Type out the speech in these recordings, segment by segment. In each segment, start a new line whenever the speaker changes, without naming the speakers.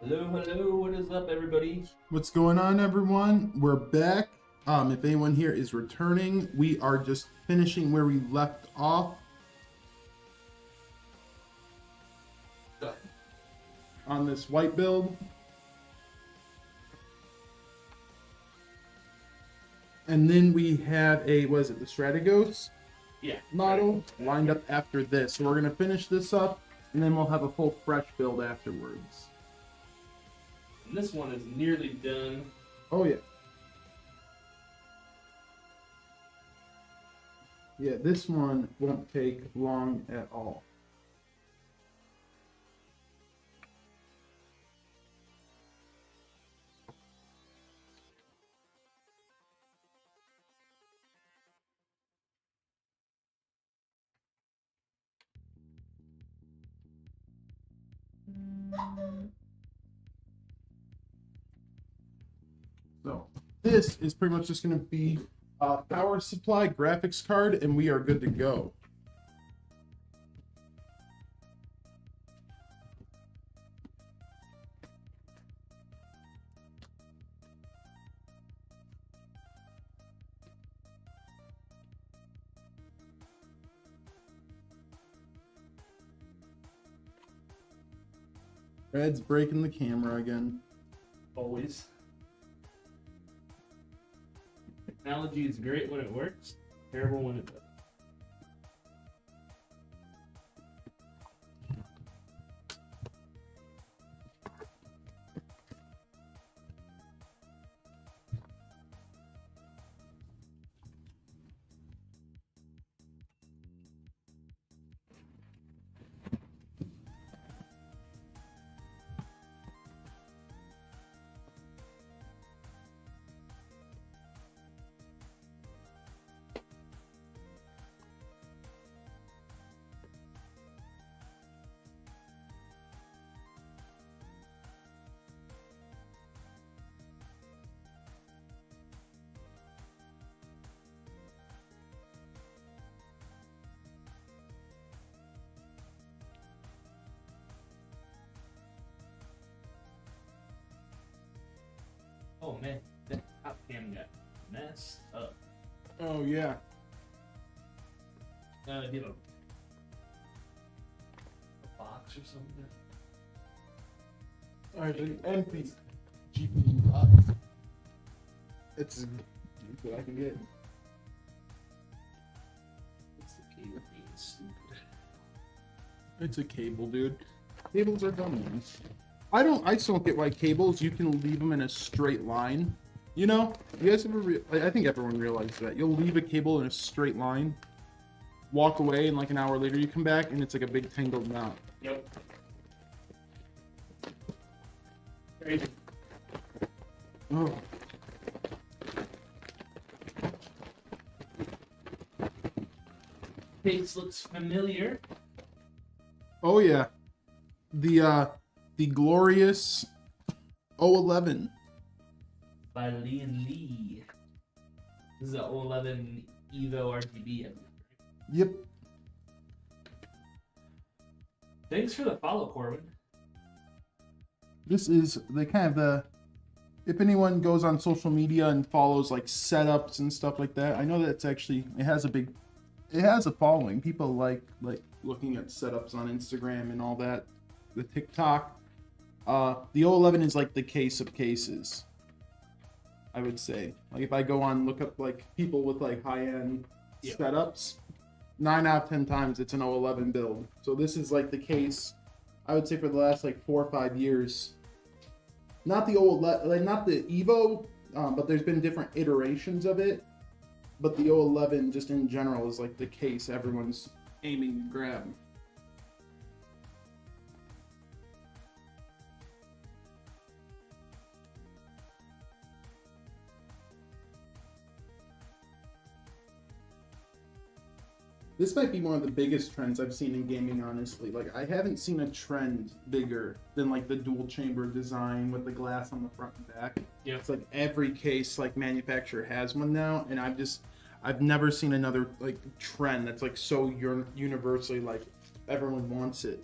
Hello, hello, what is up, everybody?
What's going on, everyone? We're back. If anyone here is returning, we are just finishing where we left off on this white build. And then we have a, what is it, the Strategos model lined up after this. So we're going to finish this up, and then we'll have a full fresh build afterwards.
And this one is nearly done.
Oh, yeah. Yeah, this one won't take long at all. So this is pretty much just going to be a power supply, graphics card, and we are good to go. Red's breaking the camera again.
Always. Technology is great when it works, terrible when it doesn't. Oh man, that top cam got messed up.
Oh, yeah.
Give a box or something.
Alright, an empty GPU box. It's what I can get.
It's the cable being stupid.
It's a cable, dude. Cables are dumb ones. I just don't get why cables, you can leave them in a straight line. You know? You guys ever I think everyone realizes that. You'll leave a cable in a straight line, walk away, and like an hour later you come back and it's like a big tangled knot.
Yep. Crazy.
Oh.
Face looks familiar.
Oh yeah. The glorious 011.
By Lee and Lee. This is a 011 Evo RGB.
Yep.
Thanks for the follow, Corbin.
This is the kind of the, if anyone goes on social media and follows like setups and stuff like that, I know that it's actually, it has a following. People like looking at setups on Instagram and all that, the TikTok. The 011 is like the case of cases, I would say. Like if I go on, look up like people with like high-end setups, 9 out of 10 times it's an 011 build. So this is like the case, I would say, for the last like 4 or 5 years. Not the 011, like not the Evo, but there's been different iterations of it. But the 011 just in general is like the case everyone's aiming to grab. This might be one of the biggest trends I've seen in gaming, honestly. Like, I haven't seen a trend bigger than, like, the dual chamber design with the glass on the front and back.
Yeah.
It's like every case, like, manufacturer has one now, and I've never seen another, like, trend that's, like, so universally, like, everyone wants it.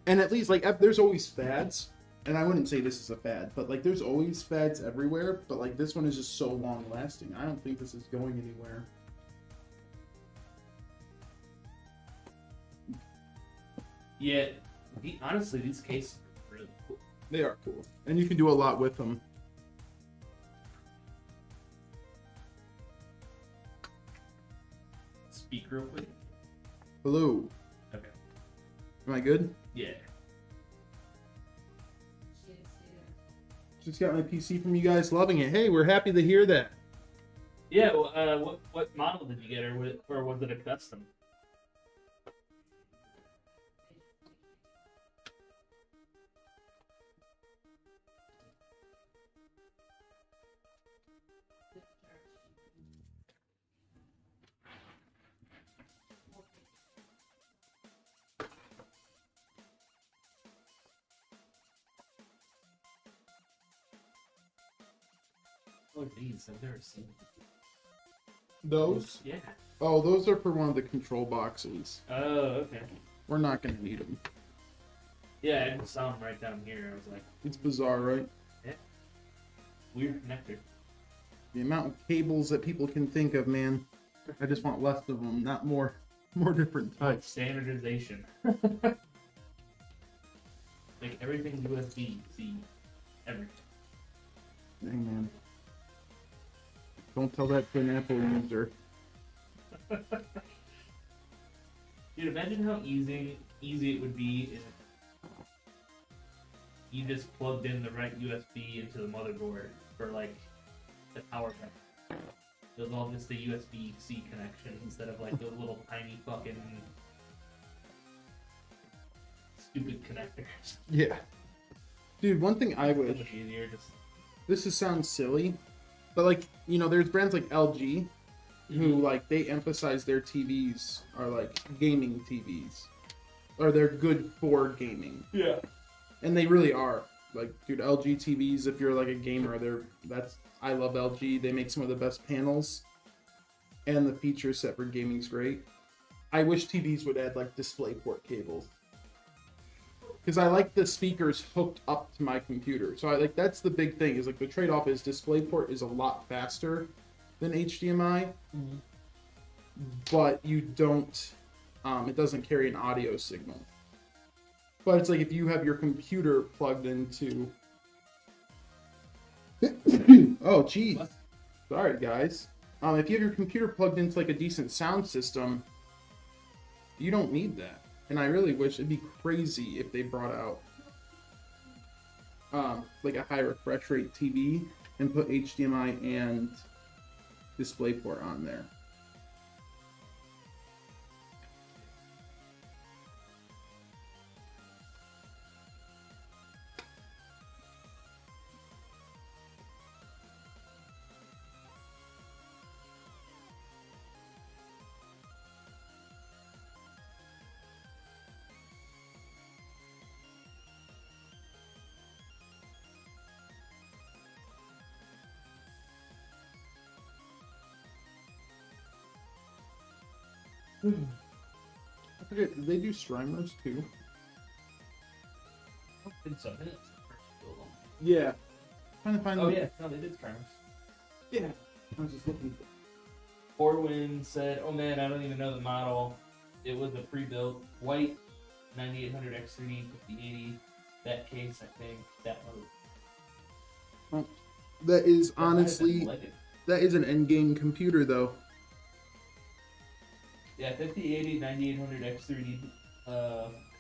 And at least, like, there's always fads, and I wouldn't say this is a fad, but like there's always fads everywhere, but like this one is just so long lasting. I don't think this is going anywhere.
Yeah, honestly, these cases are really cool.
They are cool, and you can do a lot with them.
Speak real quick.
Hello.
Okay.
Am I good?
Yeah.
Just got my PC from you guys, loving it. Hey, we're happy to hear that.
Yeah. Well, what model did you get, or was it a custom? Oh, these I've never seen.
Those?
Yeah.
Oh, those are for one of the control boxes.
Oh, okay.
We're not gonna need them.
Yeah, I just saw them right down here. I was like,
It's bizarre, right?
yeah. Weird connector.
The amount of cables that people can think of, man. I just want less of them, not more. More different types.
Standardization. Like everything USB-C. Everything.
Dang, man. Don't tell that to an Apple user.
Dude, imagine how easy it would be if you just plugged in the right USB into the motherboard for like the power pack. It was all just the USB-C connection instead of like those little tiny fucking stupid connectors.
Yeah. Dude, one thing I
So
wish,
much easier, just
this is sounds silly, but like, you know, there's brands like LG who like they emphasize their TVs are like gaming TVs. Or they're good for gaming.
yeah.
And they really are. Like, dude, LG TVs, if you're like a gamer, I love LG. They make some of the best panels. And the feature set for gaming's great. I wish TVs would add like DisplayPort cables. Because I like the speakers hooked up to my computer. So I like that's the big thing, is like the trade-off is DisplayPort is a lot faster than HDMI.
Mm-hmm.
But you don't it doesn't carry an audio signal. But it's like if you have your computer plugged into oh geez.
What?
Sorry guys. If you have your computer plugged into like a decent sound system, you don't need that. And I really wish it'd be crazy if they brought out like a high refresh rate TV and put HDMI and DisplayPort on there. I forget, did they do streamers too?
I don't think so. I think it's still long.
Yeah. Trying to find
Oh yeah, no, they did streamers.
Yeah. I was just looking
Orwin said, "Oh man, I don't even know the model. It was a pre-built white 9800 X3D 5080. That case, I think, that mode.
that is
That might have been
honestly
Legatus.
that is an endgame computer though.
Yeah, 5080 9800 X3D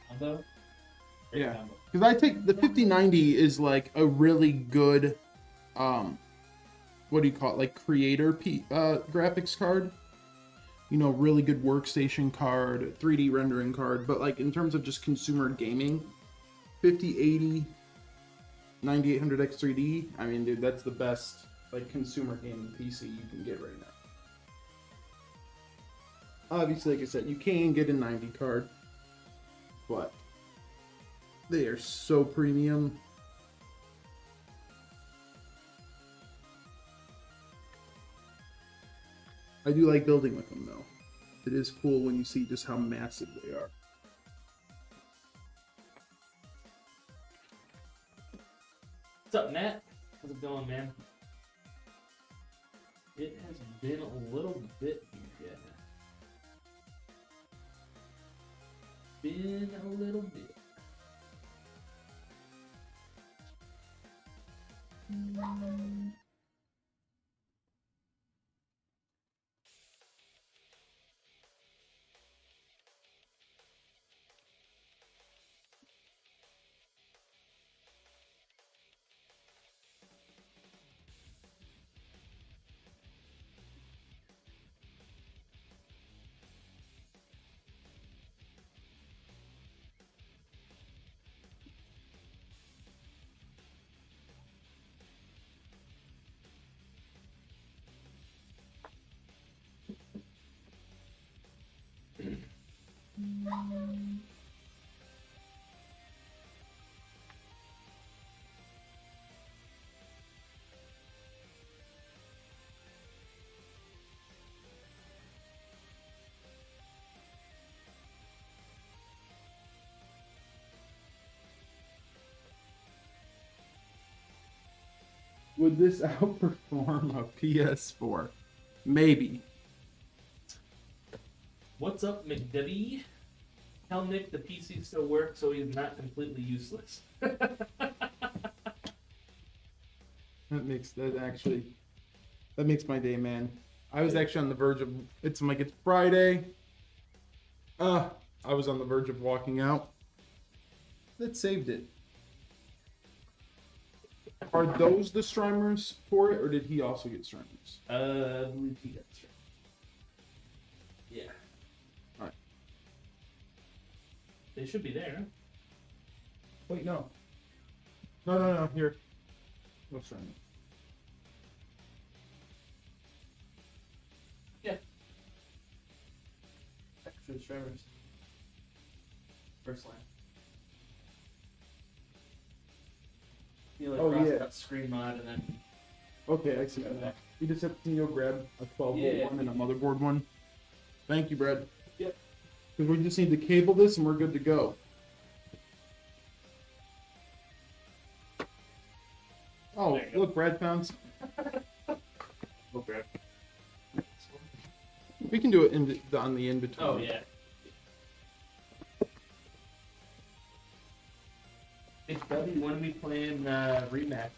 combo. Great
Yeah.
combo.
Because I take the 5090 is like a really good what do you call it, like creator graphics card, you know, really good workstation card, 3D rendering card, but like in terms of just consumer gaming, 5080 9800 X3D, I mean dude, that's the best like consumer gaming PC you can get right now. Obviously, like I said, you can get a 90 card, but they are so premium. I do like building with them though. It is cool when you see just how massive they are.
What's up, Matt? How's it going, man? It has been a little bit here, yeah. Been a little bit.
Would this outperform a PS4? Maybe.
What's up, McDubby? Tell Nick the PC still works, so he's not completely useless.
That makes my day, man. I was actually on the verge of it's Friday. I was on the verge of walking out. That saved it. Are those the streamers for it, or did he also get streamers?
I believe he got streamers. Yeah.
Alright.
They should be there.
Wait, no. No. Here. No streamers.
Yeah. Extra streamers. First line. Got screen mod and then.
Okay, I see that. You just have to grab a 12-volt one and a motherboard one. Thank you, Brad.
Yep.
Because we just need to cable this and we're good to go. Oh, look, Brad found some.
Okay.
We can do it on the in-between.
Oh, yeah. Hey, Buddy, when are we playing rematch?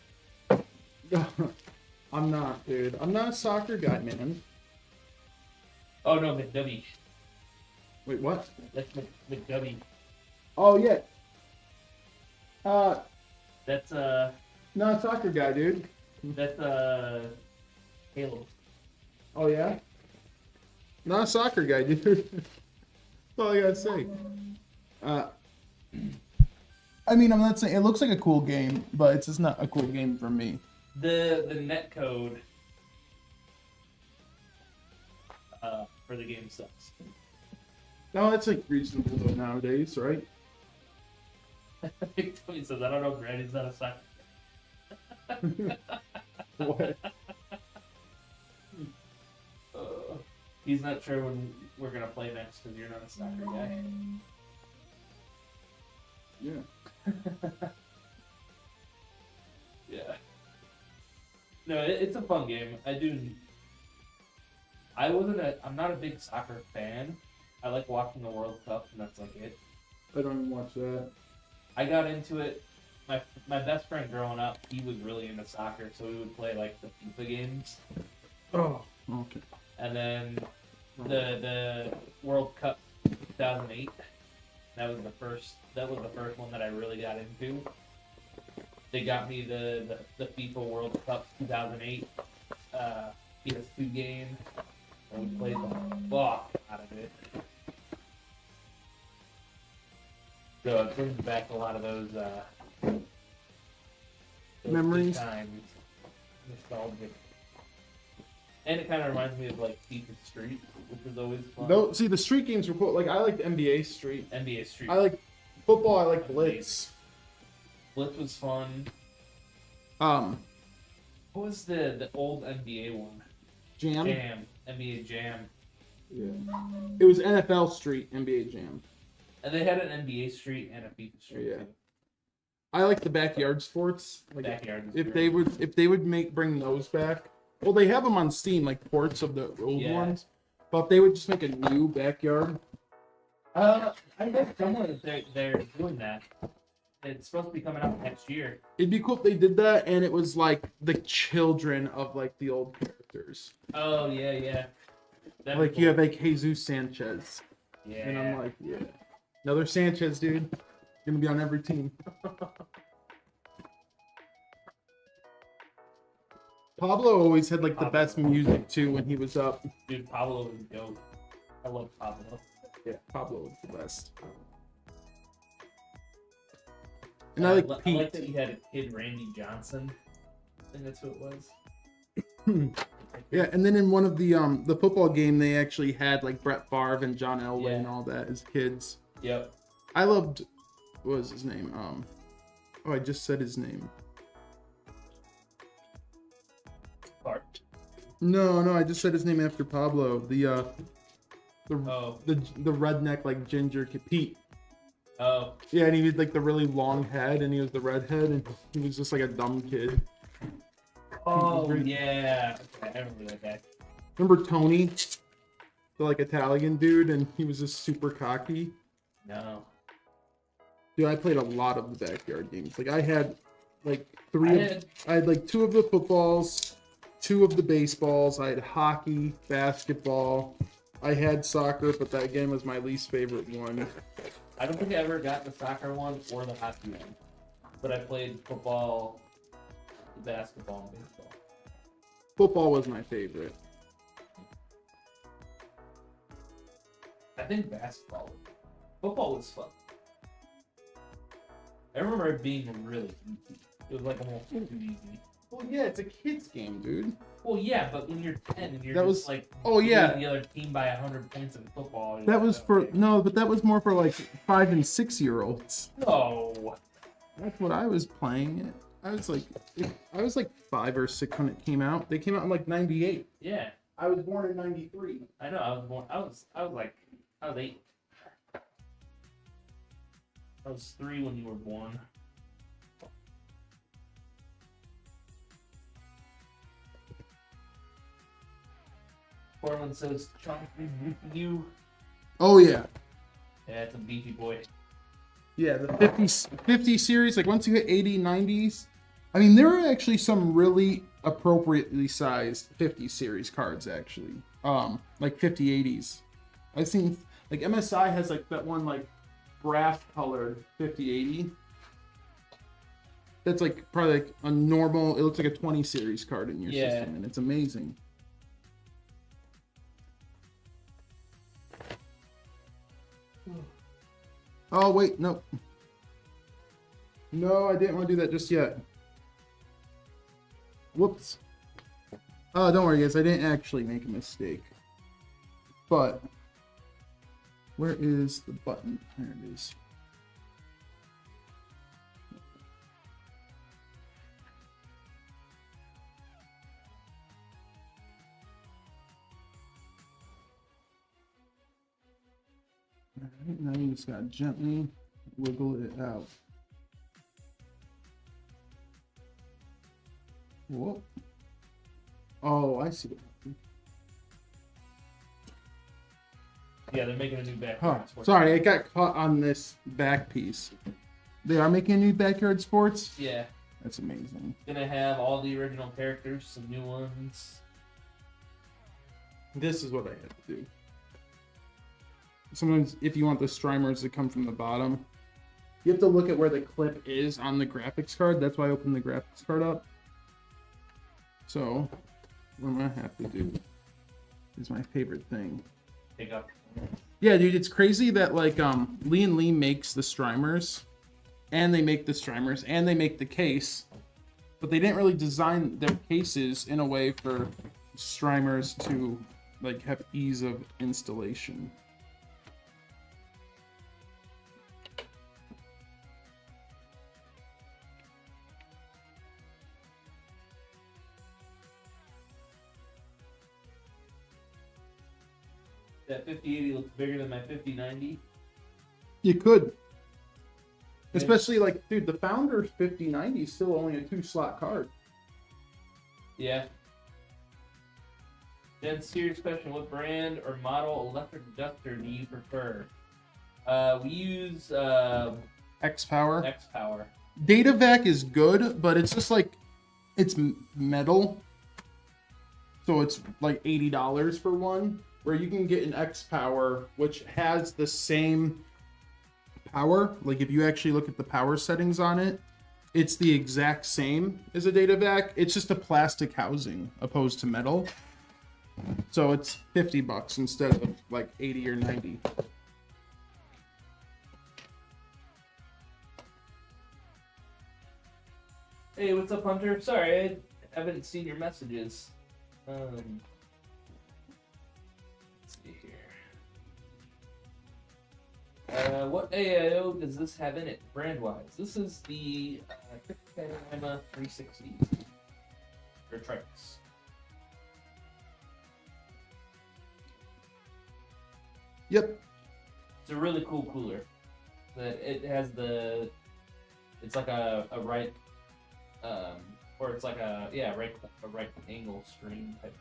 I'm not, dude. I'm not a soccer guy, man.
Oh, no, McDubby.
Wait, what?
That's McDubby.
Oh, yeah.
That's,
Not a soccer guy, dude.
That's, Halo.
Oh, yeah? Not a soccer guy, dude. That's all I gotta say. I mean, I'm not saying it looks like a cool game, but it's just not a cool game for me.
The netcode for the game sucks.
No, that's like reasonable though nowadays, right?
McDubby says, I don't know, Granny's not a soccer.
What?
He's not sure when we're gonna play next because you're not a soccer guy.
Yeah.
Yeah. No, it's a fun game. I'm not a big soccer fan. I like watching the World Cup, and that's like it.
I don't even watch that.
I got into it. My best friend growing up, he was really into soccer, so we would play like the FIFA games.
Oh, okay.
And then the World Cup 2008. That was the first one that I really got into. They got me the FIFA World Cup 2008 PS2 game, and we played the fuck out of it. So it brings back a lot of those
memories.
Times. Nostalgic. And it kind of reminds me of like FIFA Street, which was always fun.
Though, see, the street games were cool. Like, I liked NBA Street.
NBA Street.
I like football. I like Blitz.
Blitz was fun.
What
was the old NBA one?
Jam.
NBA Jam.
Yeah. It was NFL Street, NBA Jam.
And they had an NBA Street and a FIFA Street.
Yeah.
Too.
I like the backyard sports. Like
Backyard.
if they would bring those back. Well, they have them on Steam, like ports of the old ones. But if they would just make a new backyard.
I know someone they're doing that. It's supposed to be coming out next year.
It'd be cool if they did that, and it was like the children of like the old characters.
Oh yeah. That'd
Like
be
you
cool.
have like Jesus Sanchez,
Yeah.
and I'm like, yeah, another Sanchez, dude. Gonna be on every team. Pablo always had like the best music too when he was up.
Dude, Pablo was dope. I love Pablo.
Yeah, Pablo was the best. And I like
I
Pete.
like that he had a kid, Randy Johnson. I think that's who it was.
Yeah, and then in one of the football game, they actually had like Brett Favre and John Elway and all that as kids.
Yep.
I loved, what was his name? I just said his name.
Bart.
No, I just said his name after Pablo. The
Oh.
redneck like ginger kid, Pete.
Oh.
Yeah, and he had like the really long head, and he was the redhead, and he was just like a dumb kid.
Oh yeah. Okay, I remember that guy.
Remember Tony, the like Italian dude, and he was just super cocky.
No.
Dude, I played a lot of the backyard games. Like I had like I had like 2 of the footballs, 2 of the baseballs. I had hockey, basketball. I had soccer, but that game was my least favorite one.
I don't think I ever got the soccer one or the hockey one. But I played football, basketball, and baseball.
Football was my favorite.
I think basketball. Football was fun. I remember it being really easy. It was like almost too easy.
Well, yeah, it's a kids game, dude.
Well, yeah, but when you're 10 and you're
That
just
was-
like
oh, yeah.
beating the other team by 100 points in football. you're
That
like,
was for
okay.
no, but that was more for like 5 and 6-year-olds.
No.
That's what I was playing. I was like 5 or 6 when it came out. They came out in like '98.
Yeah,
I was born in '93.
I know. I was 8. I was 3 when you were born. Portland says, "Chunk you."
Oh yeah,
Yeah, it's a beefy boy.
yeah. The 50 series. Like once you hit 80, 90s. I mean, there are actually some really appropriately sized 50 series cards actually. Like 50 80s. I've seen like MSI has like that one like brass colored 5080. That's like probably like a normal. It looks like a 20 series card in your system, and it's amazing. Oh wait, no. No, I didn't want to do that just yet. Whoops. Oh, don't worry, guys. I didn't actually make a mistake. But where is the button? There it is. Alright, now you just gotta gently wiggle it out. Whoa. Oh, I see.
Yeah, they're making a new
Huh.
backyard sports.
Sorry, I got caught on this back piece. They are making a new backyard sports?
Yeah,
That's amazing.
gonna have all the original characters, some new ones.
This is what I had to do. Sometimes if you want the streamers to come from the bottom, you have to look at where the clip is on the graphics card. That's why I opened the graphics card up. So, what I'm gonna have to do is my favorite thing.
Pick up.
Yeah, dude, it's crazy that like Lee and Lee makes the streamers, and they make the streamers, and they make the case, but they didn't really design their cases in a way for streamers to like have ease of installation.
That 5080 looks bigger than my 5090.
You could. Especially like, dude, the Founders 5090 is still only a 2-slot card.
Yeah. Then serious question: what brand or model electric duster do you prefer? We use
X-Power.
X-Power.
DataVac is good, but it's just like, it's metal. So it's like $80 for one, where you can get an X-Power, which has the same power. Like if you actually look at the power settings on it, it's the exact same as a DataVac. It's just a plastic housing opposed to metal. So it's $50 instead of like 80 or 90.
Hey, what's up, Hunter? Sorry, I haven't seen your messages. Let's see here. What AIO does this have in it, brand-wise? This is the Panorama 360 or Trikes.
Yep.
It's a really cool cooler. It has the, it's like a right, or it's like a right angle screen type.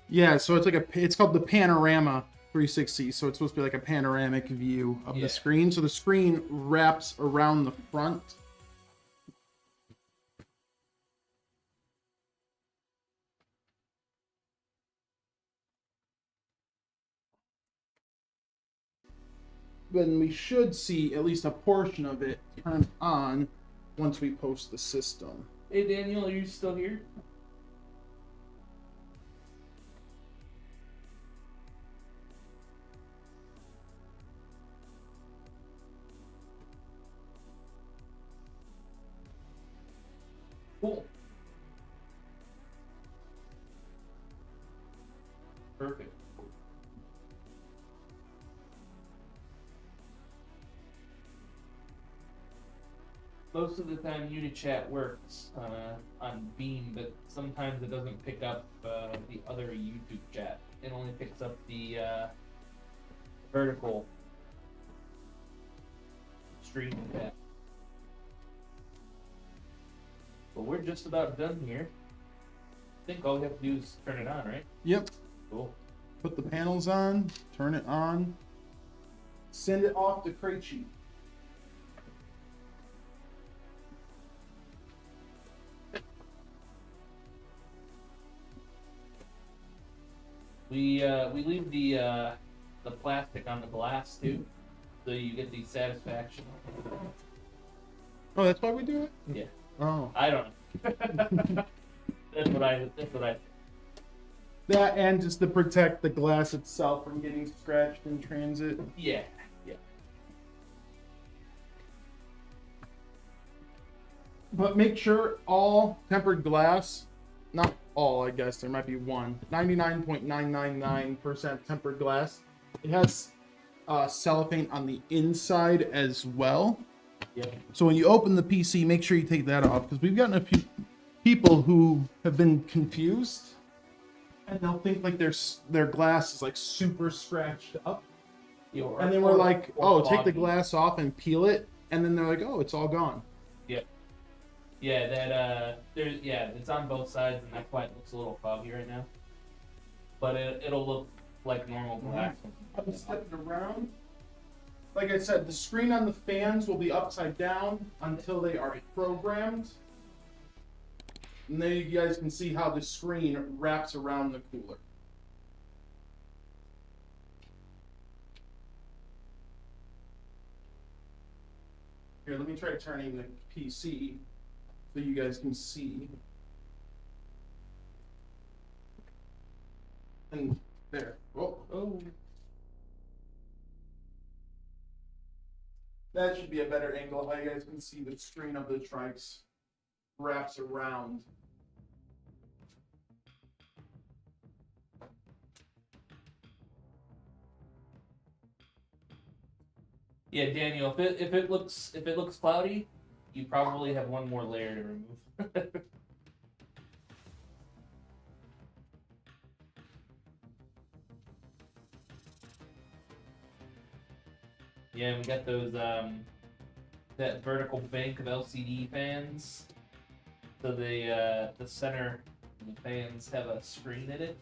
Yeah, so it's like it's called the Panorama 360. So it's supposed to be like a panoramic view of the screen. So the screen wraps around the front. Then we should see at least a portion of it turn on once we post the system.
Hey Daniel, are you still here? Cool. Perfect. Most of the time Unichat works on Beam, but sometimes it doesn't pick up the other YouTube chat. It only picks up the vertical stream chat. But we're just about done here. I think all we have to do is turn it on, right?
Yep.
Cool.
Put the panels on, turn it on, send it off to Krejci.
We leave the plastic on the glass too, so you get the satisfaction.
Oh, that's why we do it?
Yeah.
Oh.
I don't know. That's what I think.
That and just to protect the glass itself from getting scratched in transit.
Yeah. Yeah.
But make sure all tempered glass, not all, I guess, there might be one, 99.999% tempered glass. It has cellophane on the inside as well.
Yeah.
So when you open the PC, make sure you take that off, because we've gotten a few people who have been confused, and they'll think like their glass is like super scratched up.
Yeah,
And then we're like, oh, take the
foggy.
glass off and peel it, and then they're like, oh, it's all gone.
Yeah. Yeah, it's on both sides, and that's why it looks a little foggy right now. But it'll look like normal glass.
I'm stepping around. Like I said, the screen on the fans will be upside down until they are programmed. And then you guys can see how the screen wraps around the cooler. Here, let me try turning the PC so you guys can see. And there. Oh. That should be a better angle. How you guys can see the screen of the trikes wraps around.
Yeah, Daniel, if it looks cloudy, you probably have one more layer to remove. Yeah, we got those that vertical bank of LCD fans. So the center of the fans have a screen in it.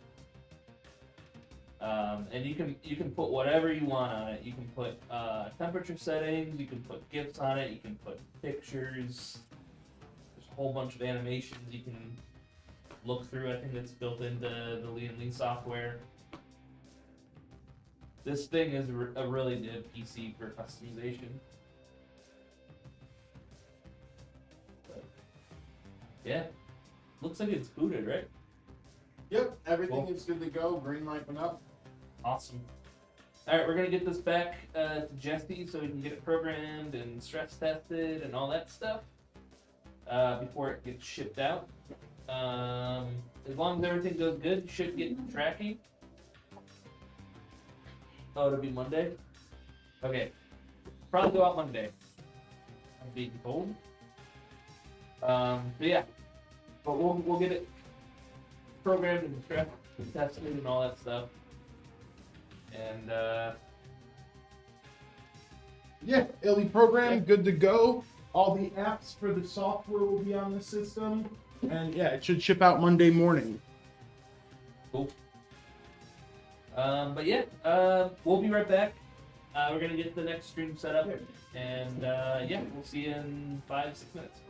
And you can put whatever you want on it. You can put temperature settings. You can put GIFs on it. You can put pictures. There's a whole bunch of animations you can look through. I think that's built into the Lee software. This thing is a really good PC for customization. But, yeah, looks like it's booted, right?
Yep, everything
Cool.
is good to go. Green light went up.
Awesome. All right, we're gonna get this back to Jesse so we can get it programmed and stress tested and all that stuff before it gets shipped out. As long as everything goes good, you should get tracking. Oh, it'll be Monday? Okay. Probably go out Monday. I'm being told. But yeah. But we'll get it programmed and stressed and tested and all that stuff. And
Yeah, it'll be programmed,
Yeah.
good to go. All the apps for the software will be on the system. And yeah, it should ship out Monday morning.
cool. But yeah, we'll be right back. We're gonna get the next stream set up, and yeah, we'll see you in 5-6 minutes.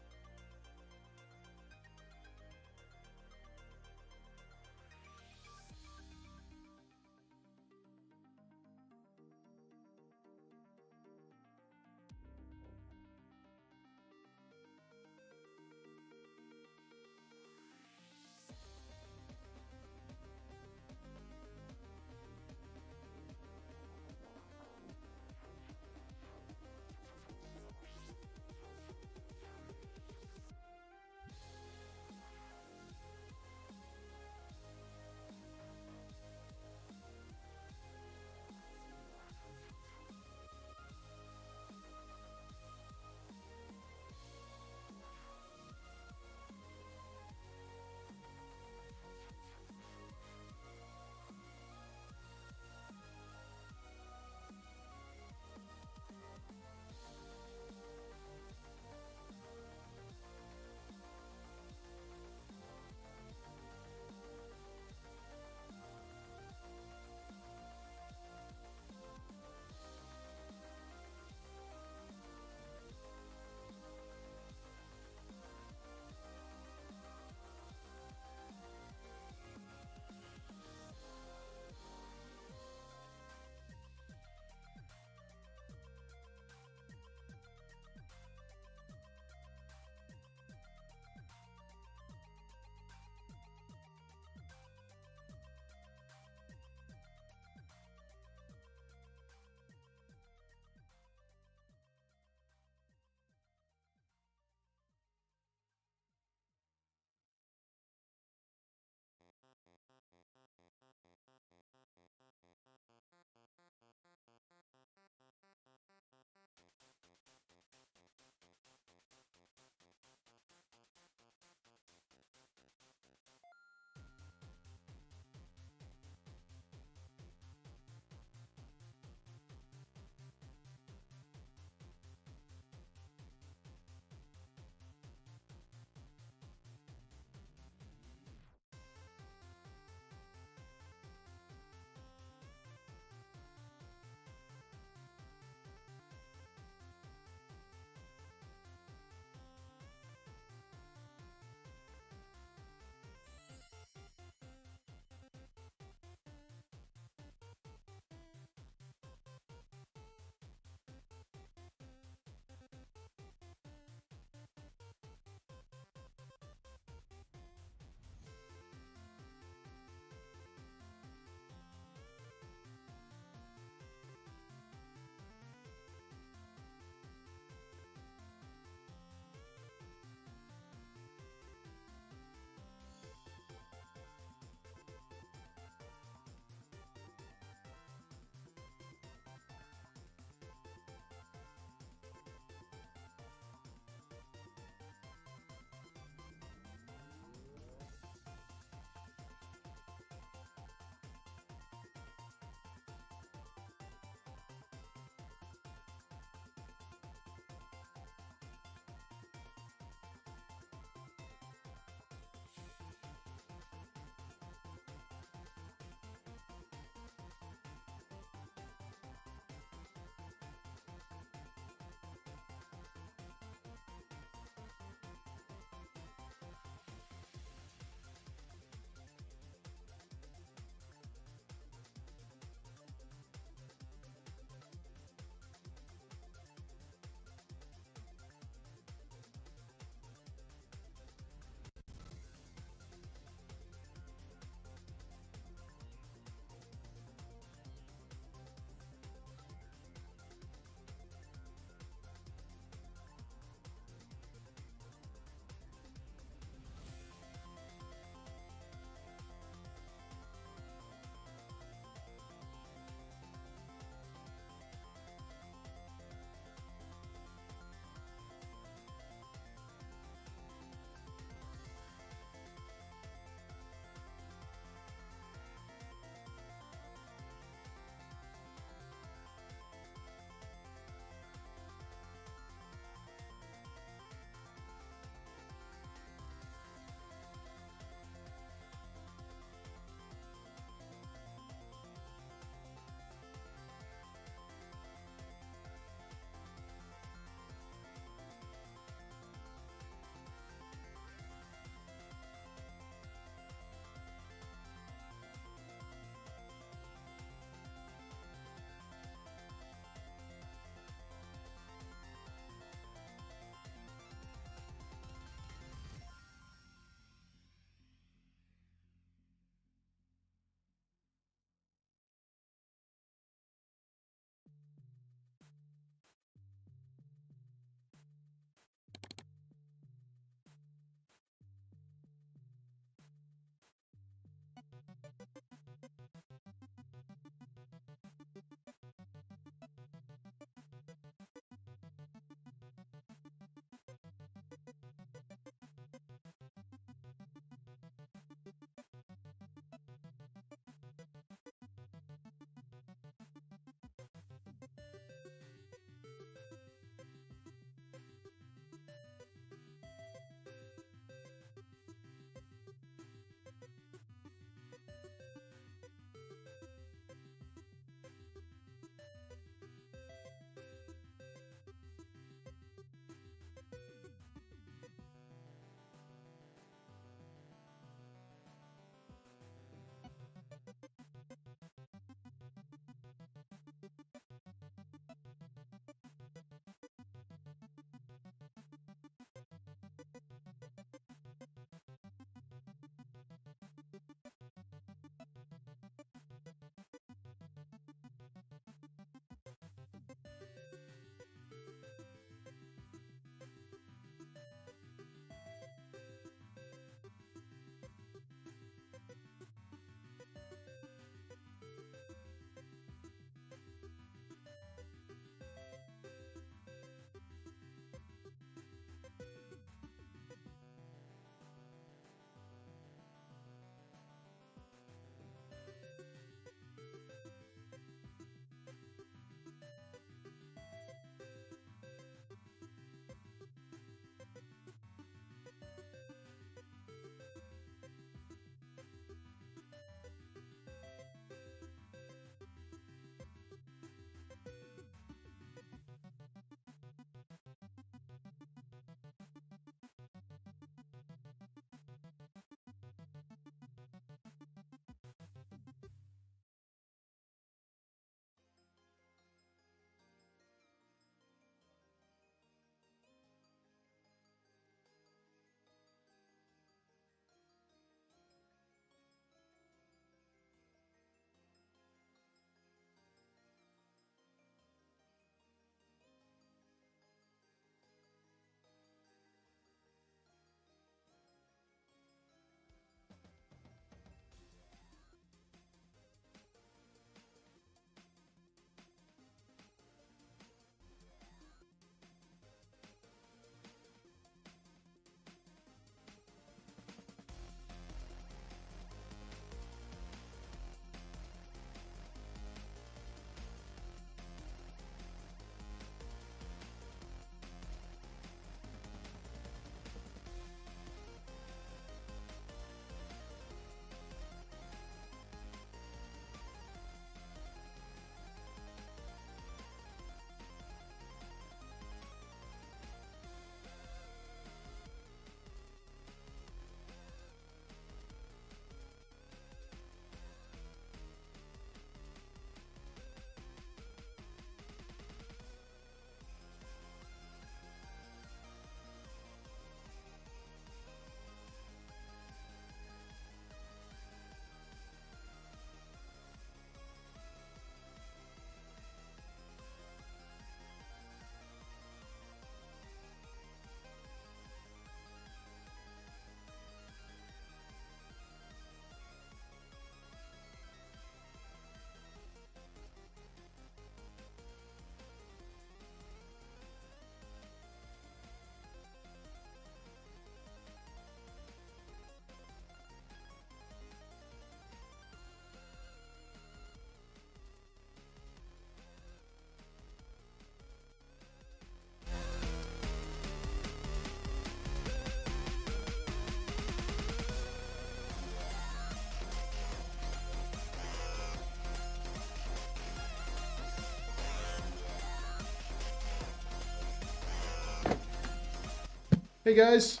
Hey guys,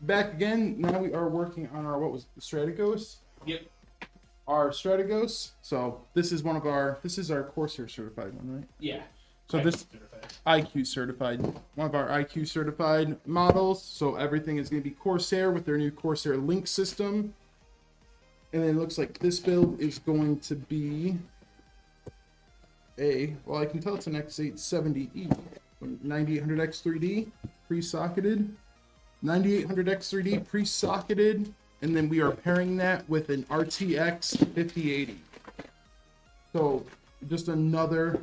back again. Now we are working on our, what was it, Strategos?
Yep.
Our Strategos. So this is this is our Corsair certified one, right?
Yeah.
So this IQ certified, one of our IQ certified models. So everything is going to be Corsair with their new Corsair Link system. And then it looks like this build is going to be well, I can tell it's an X870E, 9800X3D pre-socketed, 9800X3D pre-socketed, and then we are pairing that with an RTX 5080. So just another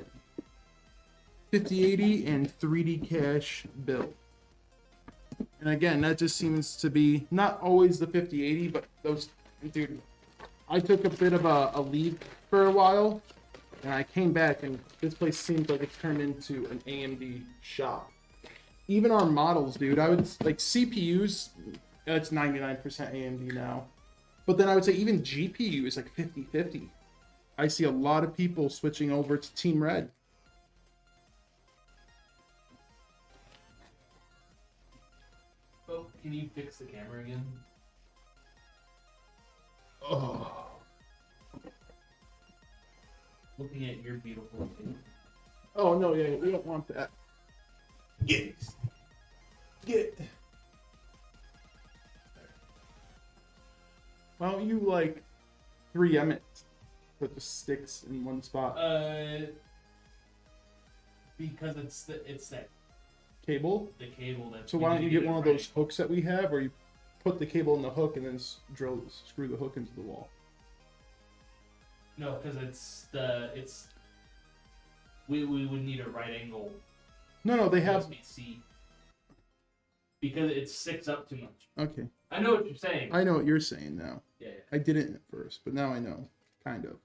5080 and 3D cache build. And again, that just seems to be not always the 5080, but those, dude, I took a bit of a leave for a while, and I came back, and this place seems like it's turned into an AMD shop. Even our models, dude, I would, like, CPUs, it's 99% AMD now. But then I would say even GPU is like 50-50. I see a lot of people switching over to Team Red.
Oh, can you fix the camera again?
Oh.
Looking at your beautiful face.
Oh, no, yeah, we don't want that.
Get.
Why don't you, like, 3M it? Put the sticks in one spot.
Because it's that
Cable?
the cable that.
So why don't you get one of those hooks that we have, where you put the cable in the hook and then screw the hook into the wall?
No, because we would need a right angle
No, they have.
USB-C because it sticks up too much.
Okay.
I know what you're saying.
I know what you're saying now.
Yeah.
I didn't at first, but now I know. Kind of.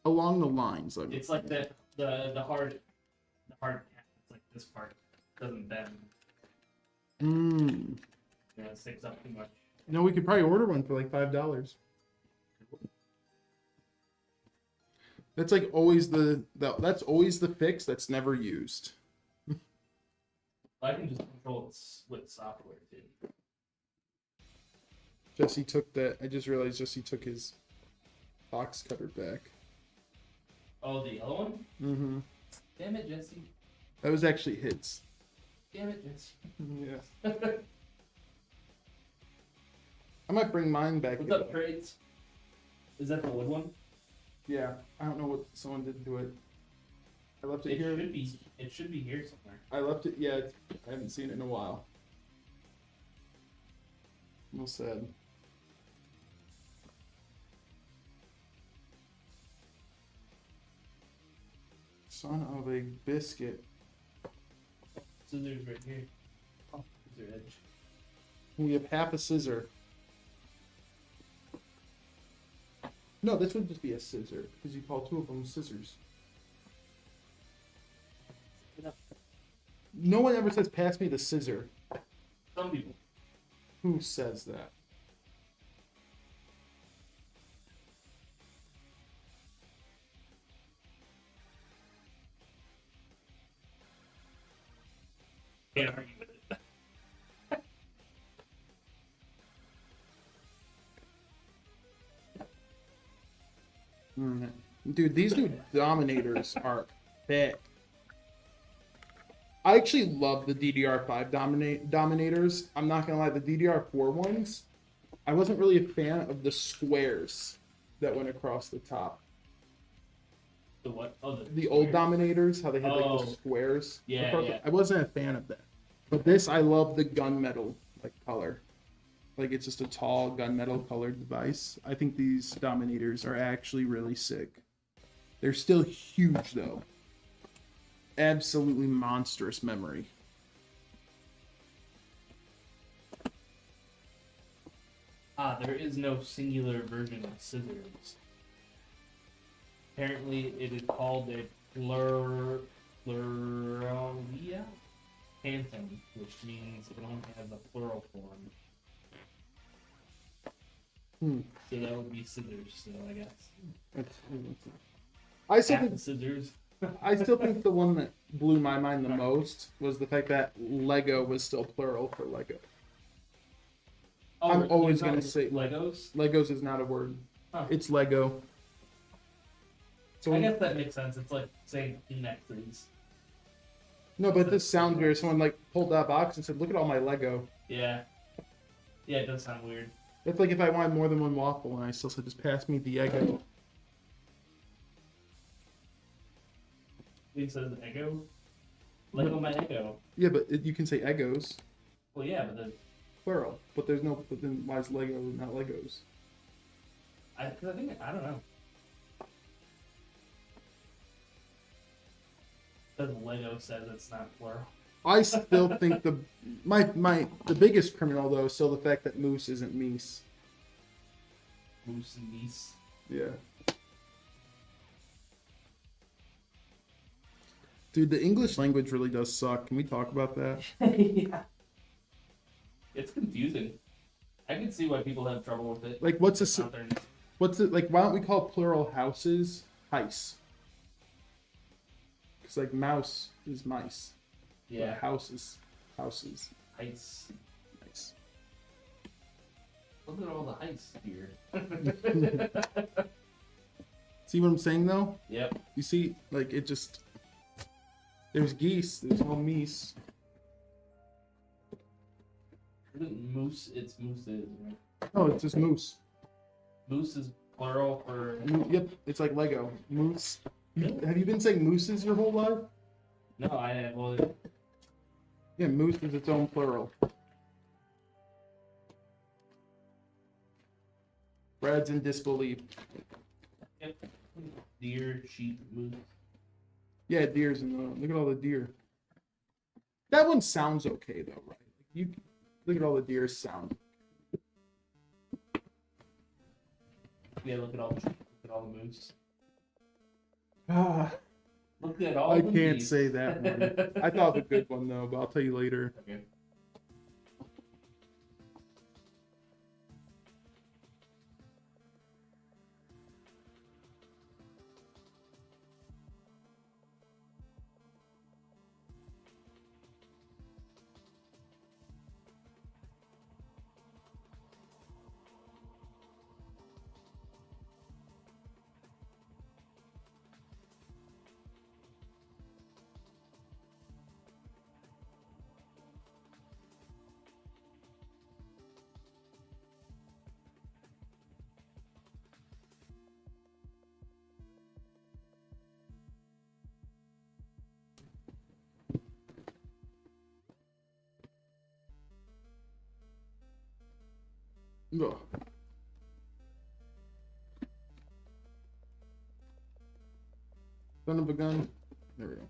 Along the lines.
It's like the hard cap. It's like this part doesn't bend. Yeah, it sticks up too much.
You know, we could probably order one for like $5. That's like always that's always the fix that's never used.
I can just control it with software too.
Jesse took that. I just realized Jesse took his box cutter back.
Oh, the other one?
Mm-hmm.
Damn it, Jesse.
That was actually his.
Damn it, Jesse.
Yeah. I might bring mine back.
What's up, trades? Is that the wood one?
Yeah. I don't know what someone did to it. I left it here.
It should be here somewhere.
I left it. Yeah. I haven't seen it in a while. Well said. Son of a biscuit.
Scissors right here. Oh, scissor edge.
We have half a scissor. No, this would just be a scissor, because you call two of them scissors. No one ever says, pass me the scissor.
Some people.
Who says that?
Can't argue with it.
Dude, these new Dominators are bad. I actually love the DDR5 Dominators. I'm not gonna lie, the DDR4 ones, I wasn't really a fan of the squares that went across the top.
The what? Oh,
the old Dominators, how they had like the squares.
Yeah,
yeah. I wasn't a fan of that. But this, I love the gunmetal like color. Like it's just a tall gunmetal colored device. I think these Dominators are actually really sick. They're still huge though. Absolutely monstrous memory.
There is no singular version of scissors. Apparently, it is called a pluralia phantom, which means it only has a plural form. So that would be scissors, so I guess.
I said
Half the scissors.
I still think the one that blew my mind the most was the fact that Lego was still plural for Lego. I'm always going to say
Legos.
Legos is not a word.
Huh.
It's Lego. So
I guess that makes sense. It's like saying Kinects.
no, but this sounds weird. Someone like pulled that box and said, "Look at all my Lego."
Yeah. Yeah, it does sound weird.
It's like if I wanted more than one waffle and I still said, "Just pass me the Eggo."
He says Eggo. Lego my Eggo.
Yeah, but you can say Eggos,
Well, yeah, but then
plural. But there's no. But then why is Lego not Legos?
I think I don't know. Because Lego says it's not plural.
I still think the biggest criminal though is still the fact that moose isn't meese.
Moose and geese.
Yeah. Dude, the English language really does suck. Can we talk about that?
Yeah. It's confusing. I can see why people have trouble with it.
Like, what's it like? Why don't we call plural houses heis? Because like mouse is mice.
Yeah.
Houses. Houses.
Ice.
Nice.
Look at all the ice here.
See what I'm saying though?
Yep.
You see, like it just. There's geese. There's no meese.
Isn't moose? It's mooses, right?
Oh, it's just moose.
Moose is plural for.
Yep, it's like Lego. Moose. Have you been saying mooses your whole life?
No, I well.
Yeah, moose is its own plural. Brad's in disbelief.
Yep. Deer, sheep, moose.
Yeah, deer's in the. Look at all the deer. That one sounds okay though, right? You look at all the deer sound.
Yeah, look at all the moose.
Ah,
Look at all.
I
the
can't
geese.
say that one. I thought of a good one though, but I'll tell you later.
Okay.
Ugh. Son of a gun. There we go.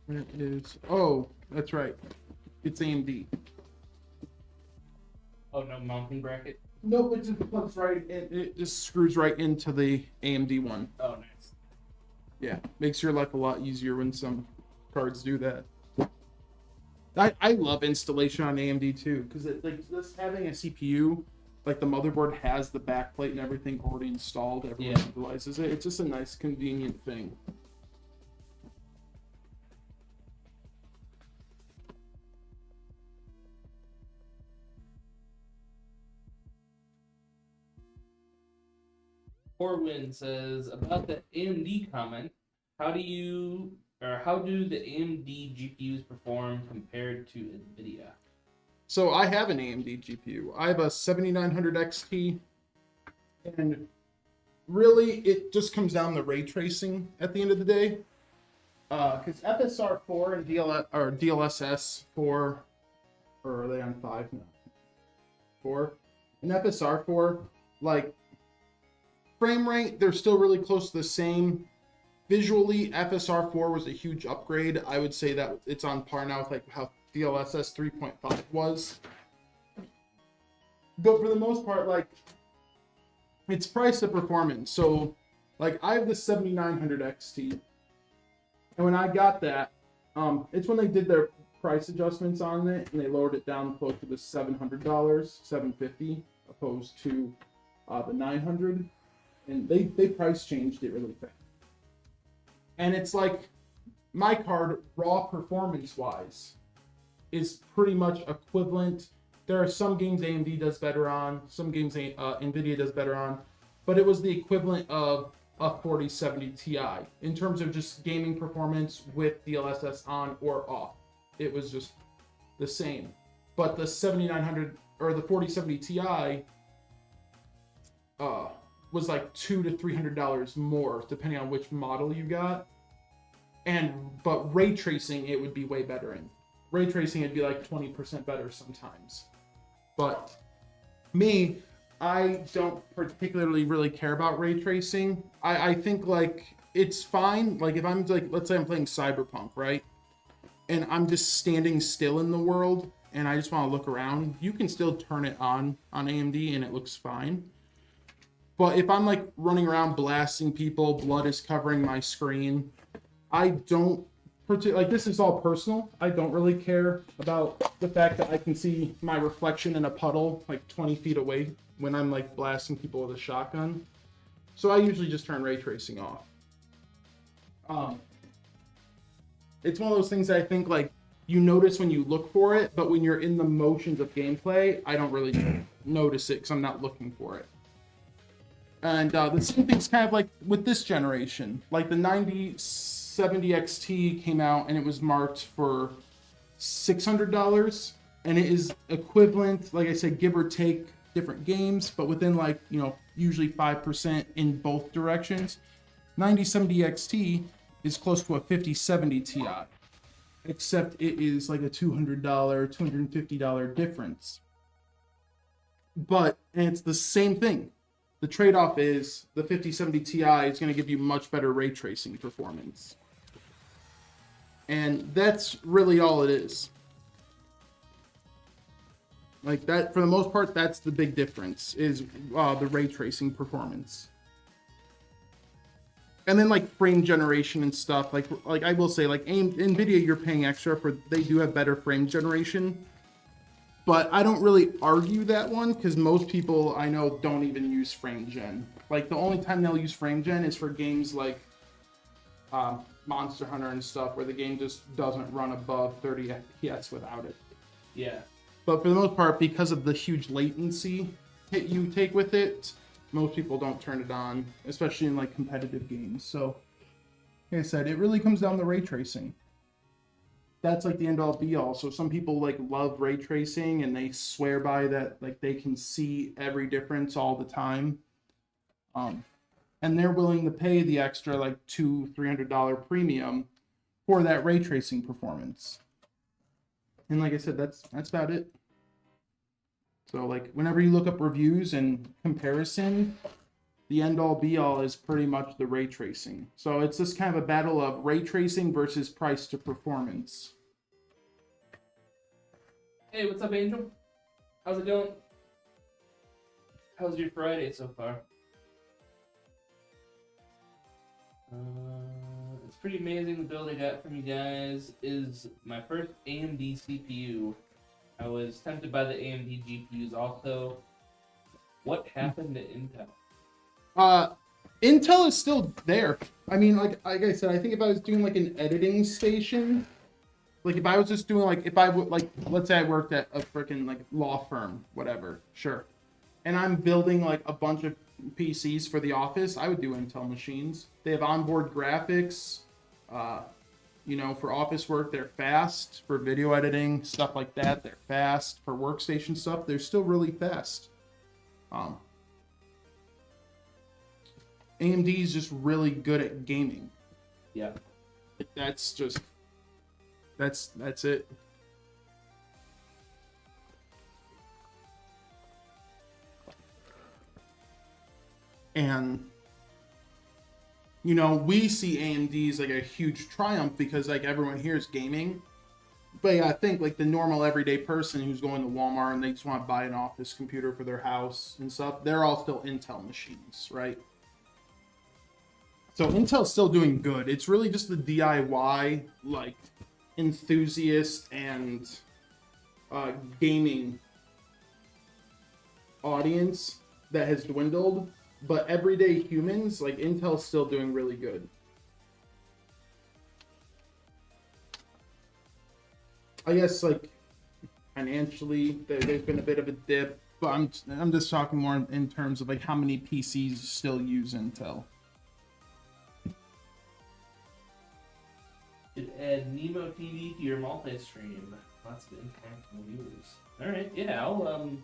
Where is? Oh, that's right. It's AMD.
Oh no, mounting bracket.
Nope, it just plugs right in. It just screws right into the AMD one.
Oh nice.
Yeah, makes your life a lot easier when some cards do that. I love installation on AMD too, because like just having a CPU, like the motherboard has the backplate and everything already installed. Everyone utilizes it. It's just a nice, convenient thing.
Corwin says about the AMD comment. How do the AMD GPUs perform compared to NVIDIA?
So I have an AMD GPU. I have a 7900 XT, and really it just comes down to ray tracing at the end of the day. Because FSR4 and DLSS 4, or are they on 5 now? 4. And FSR4, like frame rate, they're still really close to the same. Visually, FSR4 was a huge upgrade. I would say that it's on par now with like how DLSS 3.5 was. But for the most part, like, it's price to performance. So, like, I have the 7900 XT. And when I got that, it's when they did price adjustments on it, and they lowered it down close to the $700, $750, opposed to the $900, and they price changed it really fast. And it's like my card, raw performance wise, is pretty much equivalent. There are some games AMD does better on, some games NVIDIA does better on, but it was the equivalent of a 4070 Ti in terms of just gaming performance with DLSS on or off. It was just the same. But the 7900 or the 4070 Ti was like $200 to $300 more depending on which model you got. But ray tracing it would be way better in. Ray tracing it'd be like 20% better sometimes. But me, I don't particularly really care about ray tracing. I think like it's fine. Like if I'm like, let's say I'm playing Cyberpunk, right? And I'm just standing still in the world and I just want to look around, you can still turn it on AMD and it looks fine. But if I'm like running around blasting people, blood is covering my screen, I don't like, this is all personal. I don't really care about the fact that I can see my reflection in a puddle like 20 feet away when I'm like blasting people with a shotgun. So I usually just turn ray tracing off. It's one of those things that I think like you notice when you look for it, but when you're in the motions of gameplay, I don't really notice it because I'm not looking for it. And the same thing's kind of like with this generation. Like the 9070 XT came out and it was marked for $600, and it is equivalent, like I said, give or take different games, but within like, you know, usually 5% in both directions. 9070 XT is close to a 5070 Ti, except it is like a $200, $250 difference. But and it's the same thing. The trade-off is the 5070 Ti is going to give you much better ray tracing performance. And that's really all it is. Like that, for the most part, that's the big difference, is the ray tracing performance. And then like frame generation and stuff, like I will say, like NVIDIA, you're paying extra for, they do have better frame generation. But I don't really argue that one, because most people I know don't even use frame gen. Like the only time they'll use frame gen is for games like Monster Hunter and stuff, where the game just doesn't run above 30 FPS without it.
Yeah.
But for the most part, because of the huge latency hit you take with it, most people don't turn it on, especially in like competitive games. So, like I said, it really comes down to ray tracing. That's like the end all be all. So some people like love ray tracing and they swear by that, like they can see every difference all the time. And they're willing to pay the extra like $200-$300 premium for that ray tracing performance. And like I said, that's about it. So like whenever you look up reviews and comparison, the end all be all is pretty much the ray tracing. So it's just kind of a battle of ray tracing versus price to performance.
Hey, what's up, Angel? How's it going? How's your Friday so far? It's pretty amazing. The build I got from you guys is my first AMD CPU. I was tempted by the AMD GPUs also. What happened to Intel?
Intel is still there. I mean, like I said, I think if I was doing like an editing station, like if I was just doing like, if I would like, let's say I worked at a freaking like law firm, whatever, sure. And I'm building like a bunch of PCs for the office, I would do Intel machines. They have onboard graphics. You know, for office work, they're fast. For video editing, stuff like that, they're fast. For workstation stuff, they're still really fast. AMD is just really good at gaming.
Yeah.
That's it. And you know, we see AMD as like a huge triumph because like everyone here is gaming. But yeah, I think like the normal everyday person who's going to Walmart and they just want to buy an office computer for their house and stuff, they're all still Intel machines, right? So Intel's still doing good. It's really just the DIY like enthusiast and gaming audience that has dwindled, but everyday humans, like Intel's still doing really good. I guess like financially, there's been a bit of a dip, but I'm just talking more in terms of like how many PCs still use Intel.
Should add Nemo TV to your multi-stream. Lots of international viewers. All right, yeah, I'll let me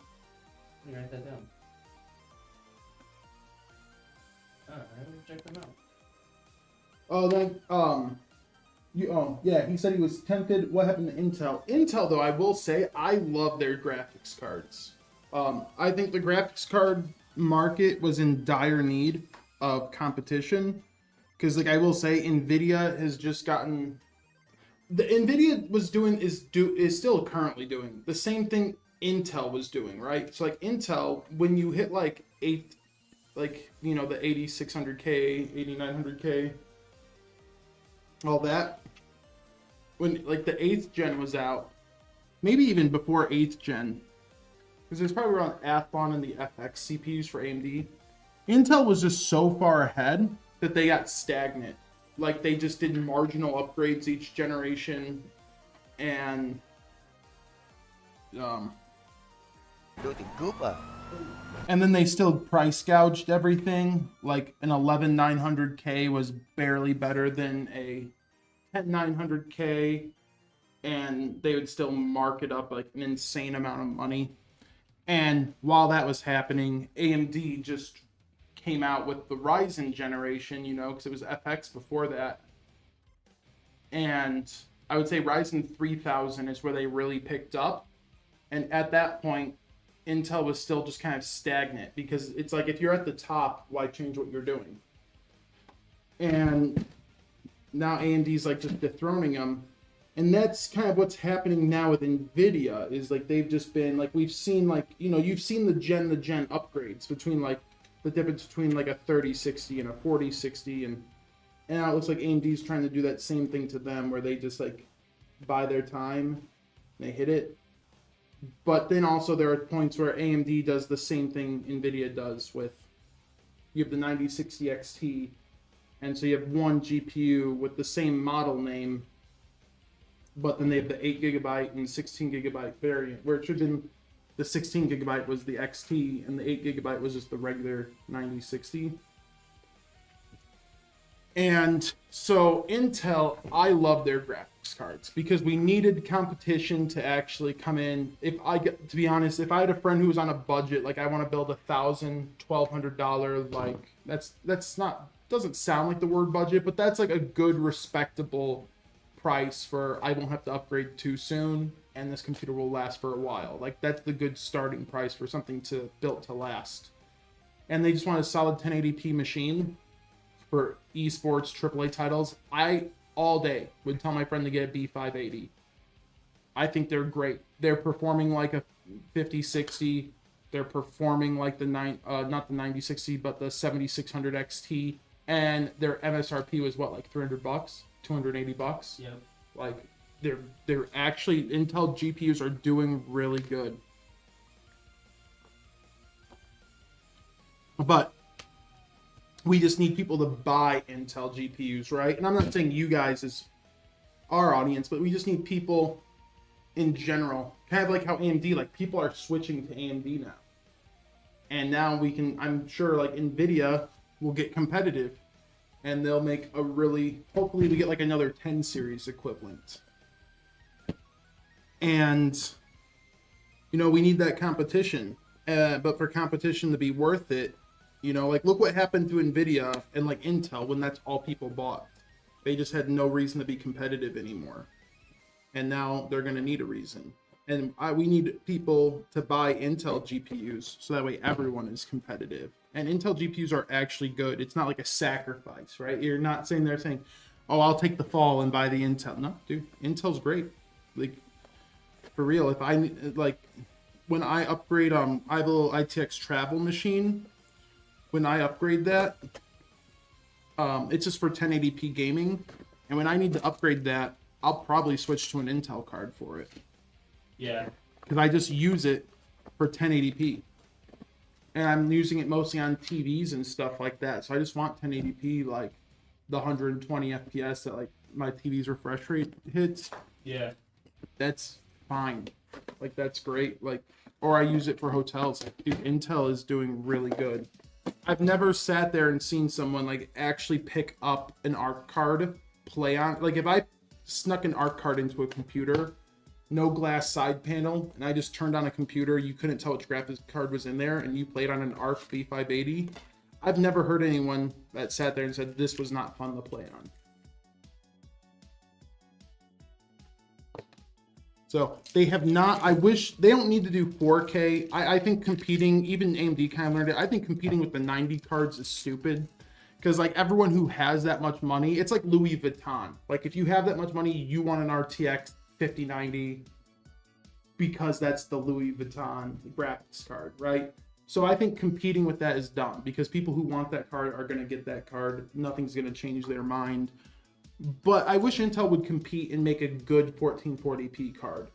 write that down. All right, let's check them out.
Oh, then yeah, he said he was tempted. What happened to Intel? Intel, though, I will say I love their graphics cards. I think the graphics card market was in dire need of competition because, like, I will say, Nvidia has just gotten. The Nvidia was doing is still currently doing the same thing Intel was doing, right? So like Intel, when you hit like the 8600K, 8900K, all that, when like the 8th gen was out, maybe even before 8th gen, because there's probably around Athlon and the FX CPUs for AMD, Intel was just so far ahead that they got stagnant. Like they just did marginal upgrades each generation, and and then they still price gouged everything. Like an 11900K was barely better than a 10900K, and they would still mark it up like an insane amount of money. And while that was happening, AMD just came out with the Ryzen generation, because it was FX before that. And I would say Ryzen 3000 is where they really picked up. And at that point, Intel was still just kind of stagnant because it's like if you're at the top, why change what you're doing? And now AMD's like just dethroning them. And that's kind of what's happening now with Nvidia is like they've just been like we've seen like you've seen the gen upgrades between like the difference between like a 3060 and a 4060 and now it looks like AMD's trying to do that same thing to them where they just like buy their time, they hit it. But then also there are points where AMD does the same thing Nvidia does with you have the 9060 XT, and so you have one GPU with the same model name, but then they have the 8GB and 16GB variant, where it should have been the 16GB was the XT and the 8GB was just the regular 9060. And so Intel, I love their graphics cards because we needed competition to actually come in. To be honest, if I had a friend who was on a budget, like I want to build $1,000, $1,200, like that's not, doesn't sound like the word budget, but that's like a good, respectable price for I won't have to upgrade too soon and this computer will last for a while. Like that's the good starting price for something built to last. And they just want a solid 1080p machine for esports AAA titles. I all day would tell my friend to get a B580. I think they're great. They're performing like a 5060. They're performing like not the 9060 but the 7600 XT, and their MSRP was what, like $300, $280.
Yep.
Like they're actually, Intel GPUs are doing really good. But we just need people to buy Intel GPUs, right? And I'm not saying you guys is our audience, but we just need people in general. Kind of like how AMD, like people are switching to AMD now. And now we can, I'm sure like Nvidia will get competitive and they'll make a really, hopefully we get like another 10 series equivalent. And, we need that competition. But for competition to be worth it, like look what happened to Nvidia and like Intel when that's all people bought. They just had no reason to be competitive anymore. And now they're going to need a reason. And we need people to buy Intel GPUs so that way everyone is competitive. And Intel GPUs are actually good. It's not like a sacrifice, right? You're not sitting there saying, oh, I'll take the fall and buy the Intel. No, dude, Intel's great. Like, for real, if I, like, when I upgrade, I have a little ITX travel machine. When I upgrade that, it's just for 1080p gaming. And when I need to upgrade that, I'll probably switch to an Intel card for it.
Yeah.
Because I just use it for 1080p. And I'm using it mostly on TVs and stuff like that. So I just want 1080p, like the 120 FPS that like my TV's refresh rate hits.
Yeah.
That's fine. Like that's great. Like, or I use it for hotels. Dude, Intel is doing really good. I've never sat there and seen someone like actually pick up an ARC card, play on. Like if I snuck an ARC card into a computer, no glass side panel, and I just turned on a computer, you couldn't tell which graphics card was in there, and you played on an ARC B580. I've never heard anyone that sat there and said this was not fun to play on. So they have not, I wish, they don't need to do 4K. I think competing, even AMD kind of learned it, I think competing with the 90 cards is stupid. Because like everyone who has that much money, it's like Louis Vuitton. Like if you have that much money, you want an RTX 5090 because that's the Louis Vuitton graphics card, right? So I think competing with that is dumb because people who want that card are going to get that card. Nothing's going to change their mind. But I wish Intel would compete and make a good 1440p card.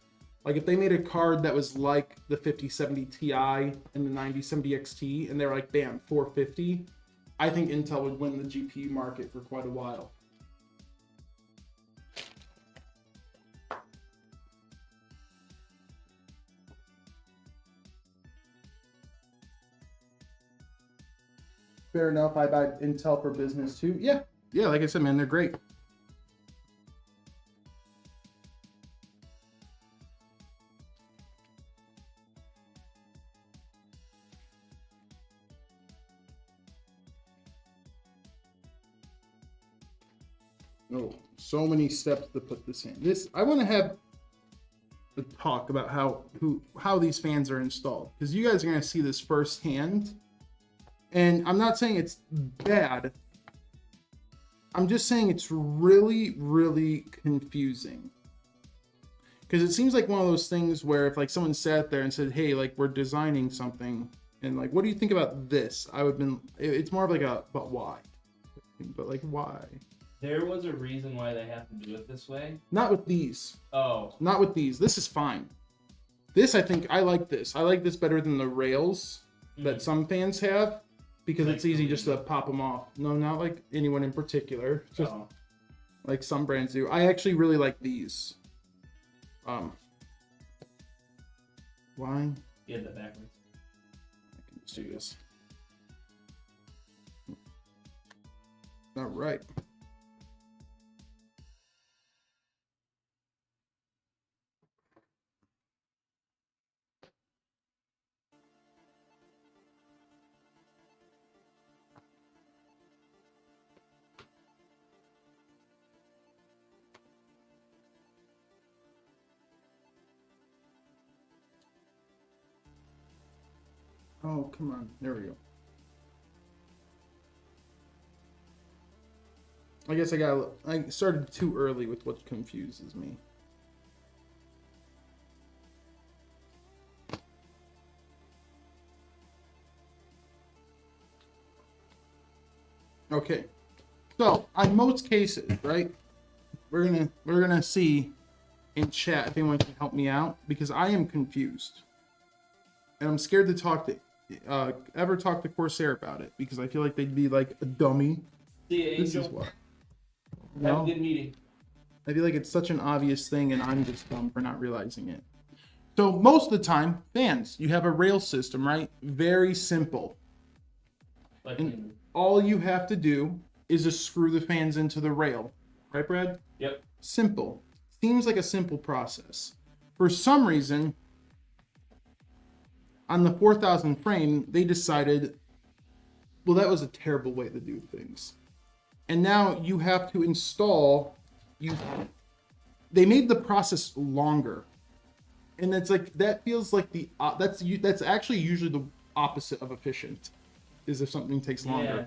Like if they made a card that was like the 5070 Ti and the 9070 XT and they're like, bam, 450, I think Intel would win the GPU market for quite a while. Fair enough. I buy Intel for business too. Yeah. Yeah, like I said, man, they're great. Oh, so many steps to put this in. This I want to have a talk about how these fans are installed because you guys are going to see this firsthand. And I'm not saying it's bad. I'm just saying it's really, really confusing. Because it seems like one of those things where if like someone sat there and said, hey, like we're designing something and like, what do you think about this? I would have been, it's more of like a, but why? But like, why?
There was a reason why they have to do it this way.
Not with these.
Oh.
Not with these. This is fine. This, I think, I like this. I like this better than the rails that some fans have because it's easy just to pop them off. No, not like anyone in particular. Just like some brands do. I actually really like these. Why?
You had that backwards.
I can just do this. All right. Oh, come on. There we go. I guess I started too early with what confuses me. Okay. So, on most cases, right? We're gonna see in chat if anyone can help me out because I am confused. And I'm scared to talk to ever talk to Corsair about it because I feel like they'd be like a dummy.
See you,
This
Angel.
is what.
Have a good meeting.
I feel like it's such an obvious thing and I'm just dumb for not realizing it. So most of the time, fans, you have a rail system, right? Very simple. And all you have to do is just screw the fans into the rail. Right, Brad?
Yep.
Simple. Seems like a simple process. For some reason, on the 4000 frame, they decided, well, that was a terrible way to do things. And now you have to install, they made the process longer. And it's like, that feels like that's actually usually the opposite of efficient, is if something takes longer.
Yeah.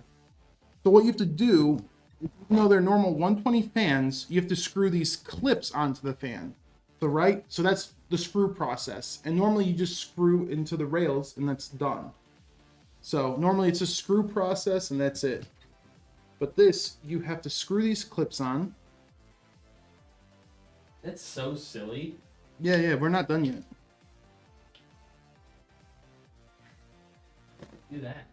So what you have to do, even though they're normal 120 fans, you have to screw these clips onto the fan. So that's the screw process. And normally you just screw into the rails and that's done. So normally it's a screw process and that's it. But this, you have to screw these clips on.
That's so silly.
Yeah, we're not done yet.
Do that.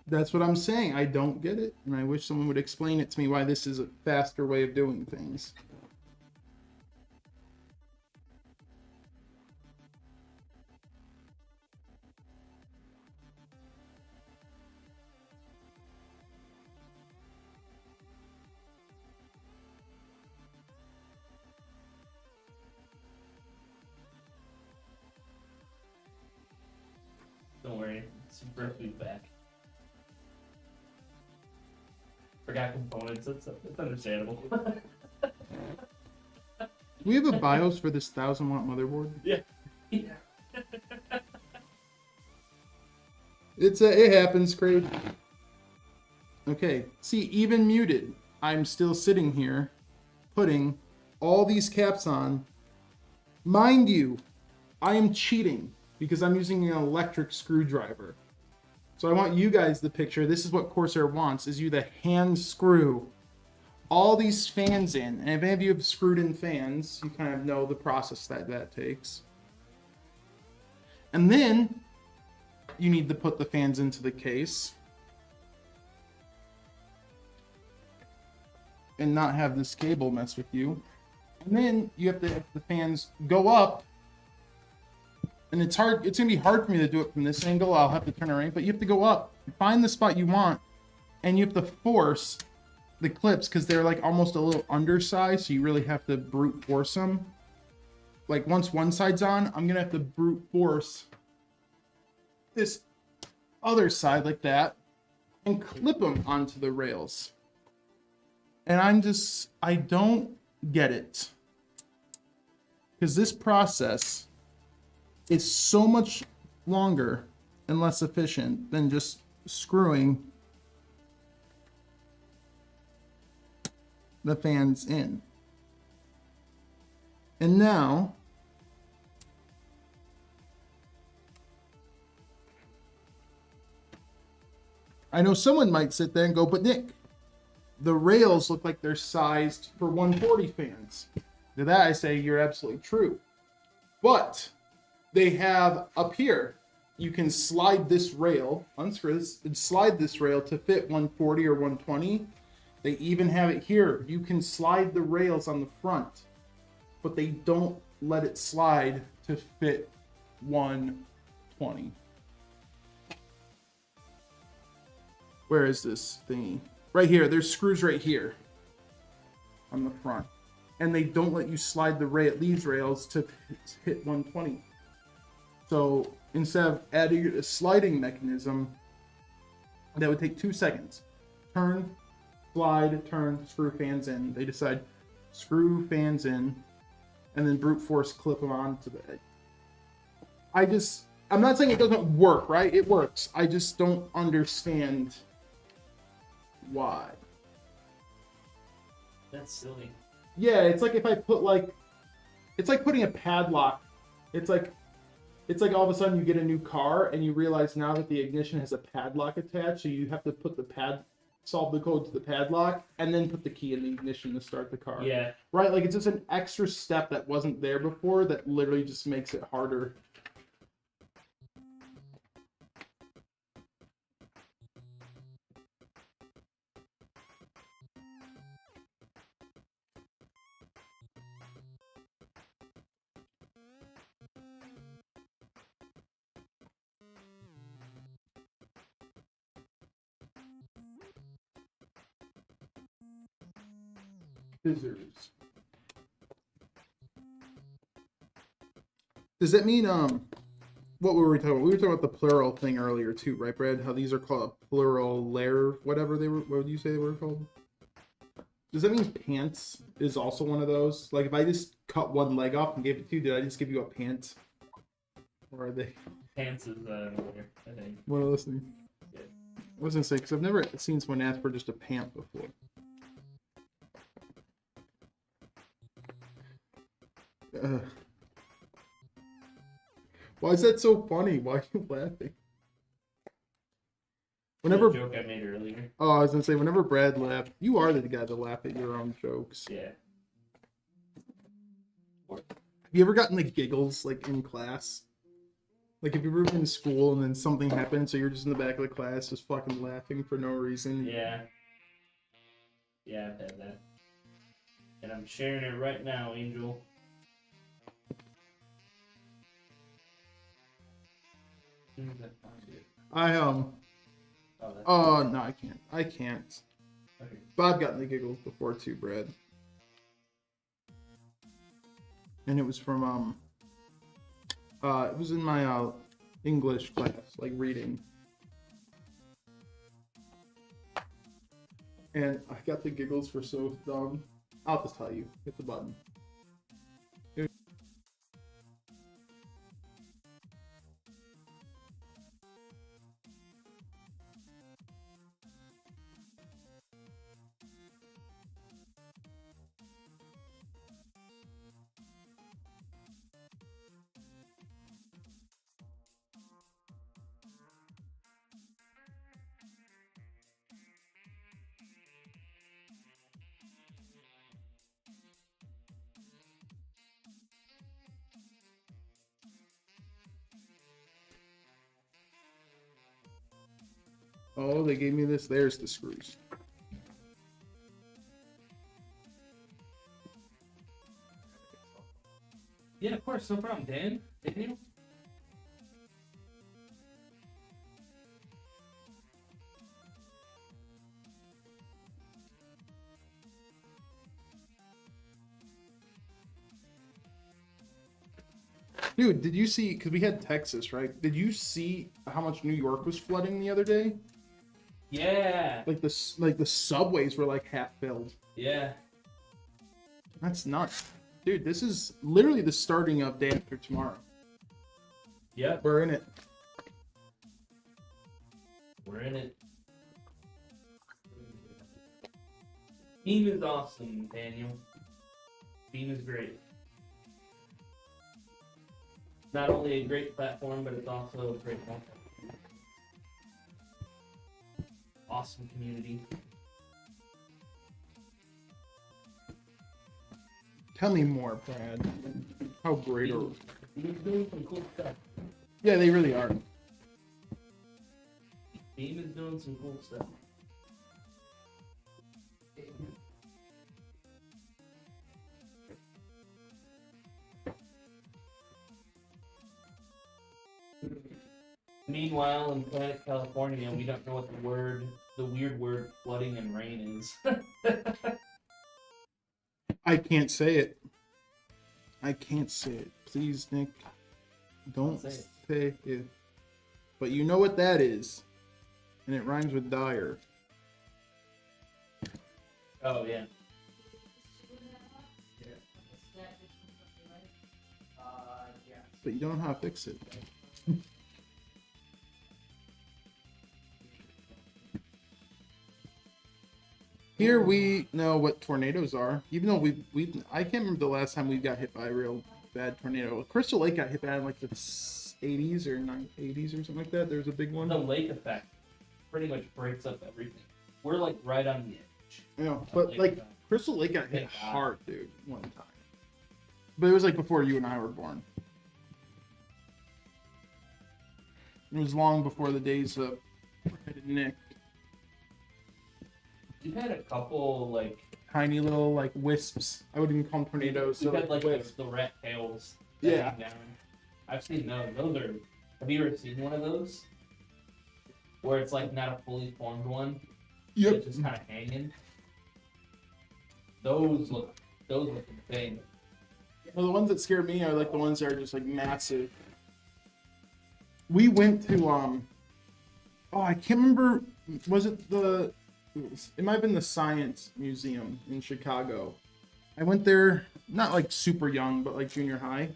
That's what I'm saying. I don't get it, and I wish someone would explain it to me why this is a faster way of doing things.
Don't worry, it's perfectly back. Forgot components. It's understandable.
Do we have a BIOS for this 1000-watt motherboard?
Yeah.
It happens, Craig. Okay, see, even muted, I'm still sitting here putting all these caps on. Mind you, I am cheating because I'm using an electric screwdriver. So I want you guys to picture, this is what Corsair wants, is you to hand screw all these fans in. And if any of you have screwed in fans, you kind of know the process that takes. And then you need to put the fans into the case. And not have this cable mess with you. And then you have to have the fans go up. And it's hard, it's gonna be hard for me to do it from this angle. I'll have to turn around, but you have to go up, find the spot you want, and you have to force the clips because they're like almost a little undersized, so you really have to brute force them. Like once one side's on, I'm gonna have to brute force this other side like that and clip them onto the rails. And I don't get it. Because this process is so much longer and less efficient than just screwing the fans in. And now, I know someone might sit there and go, but Nick, the rails look like they're sized for 140 fans. To that I say, you're absolutely true. But they have up here, you can slide this rail, unscrew this, and slide this rail to fit 140 or 120. They even have it here. You can slide the rails on the front, but they don't let it slide to fit 120. Where is this thingy? Right here. There's screws right here on the front. And they don't let you slide these rails to hit 120. So instead of adding a sliding mechanism, that would take 2 seconds. Turn, slide, turn, screw fans in. They decide screw fans in, and then brute force clip them onto the edge. I'm not saying it doesn't work, right? It works. I just don't understand why.
That's silly.
Yeah, it's like if I put it's like putting a padlock. It's like all of a sudden you get a new car and you realize now that the ignition has a padlock attached, so you have to put solve the code to the padlock and then put the key in the ignition to start the car.
Yeah.
Right? Like it's just an extra step that wasn't there before that literally just makes it harder. Scissors. Does that mean what were we talking about? We were talking about the plural thing earlier too, right, Brad? How these are called a plural layer, whatever they were. What would you say they were called? Does that mean pants is also one of those? Like if I just cut one leg off and gave it to you, did I just give you a pant? Or are they?
Pants is I think.
One of those things.
Yeah.
I was gonna say because I've never seen someone ask for just a pant before. Why is that so funny? Why are you laughing? Whenever
joke I made earlier.
Oh, I was gonna say whenever Brad laughed, you are the guy to laugh at your own jokes.
Yeah.
Have you ever gotten the giggles like in class? Like if you were in school and then something happened, so you're just in the back of the class just fucking laughing for no reason.
Yeah. Yeah, I've had that. And I'm sharing it right now, Angel.
Oh no, I can't. I can't.
Okay.
But I've gotten the giggles before too, Brad. And it was from it was in my English class, like reading. And I got the giggles for so dumb. I'll just tell you. Hit the button. Oh, they gave me this. There's the screws.
Yeah, of course, no problem, Dan. Daniel?
Dude, did you see, because we had Texas, right? Did you see how much New York was flooding the other day?
Yeah.
Like the subways were like half filled.
Yeah.
That's nuts. Dude, this is literally the starting of day after tomorrow.
Yep.
We're in it.
We're in it. Beam is awesome, Daniel. Beam is great. Not only a great platform, but it's also a great content. Awesome community.
Tell me more, Brad. How great are...
Beam's doing some cool stuff.
Yeah, they really are.
Beam is doing some cool stuff. Meanwhile, in Planet California, we don't know what the weird word flooding and rain is.
I can't say it. I can't say it. Please, Nick. Don't
Say
say it. But you know what that is. And it rhymes with dire.
Oh, yeah.
But you don't know how to fix it. Here we know what tornadoes are, even though I can't remember the last time we got hit by a real bad tornado. Crystal Lake got hit bad in like the 80s or 80s or something like that. There was a big one.
The lake effect pretty much breaks up everything. We're like right on the edge.
I know, but like
effect.
Crystal Lake got hit
Thank God.
hard, dude, one time. But it was like before you and I were born. It was long before the days of Nick.
You've had a couple like
Tiny little like wisps. I wouldn't even call them tornadoes.
You've
So
had like
wisps.
the rat tails.
Yeah.
Down. I've seen those. Those are. Have you ever seen one of those? Where it's like not a fully formed one.
Yep.
It's just kind of hanging. Those look insane.
Well, the ones that scare me are like the ones that are just like massive. We went to oh, I can't remember. Was it the? It might have been the Science Museum in Chicago. I went there, not like super young, but like junior high,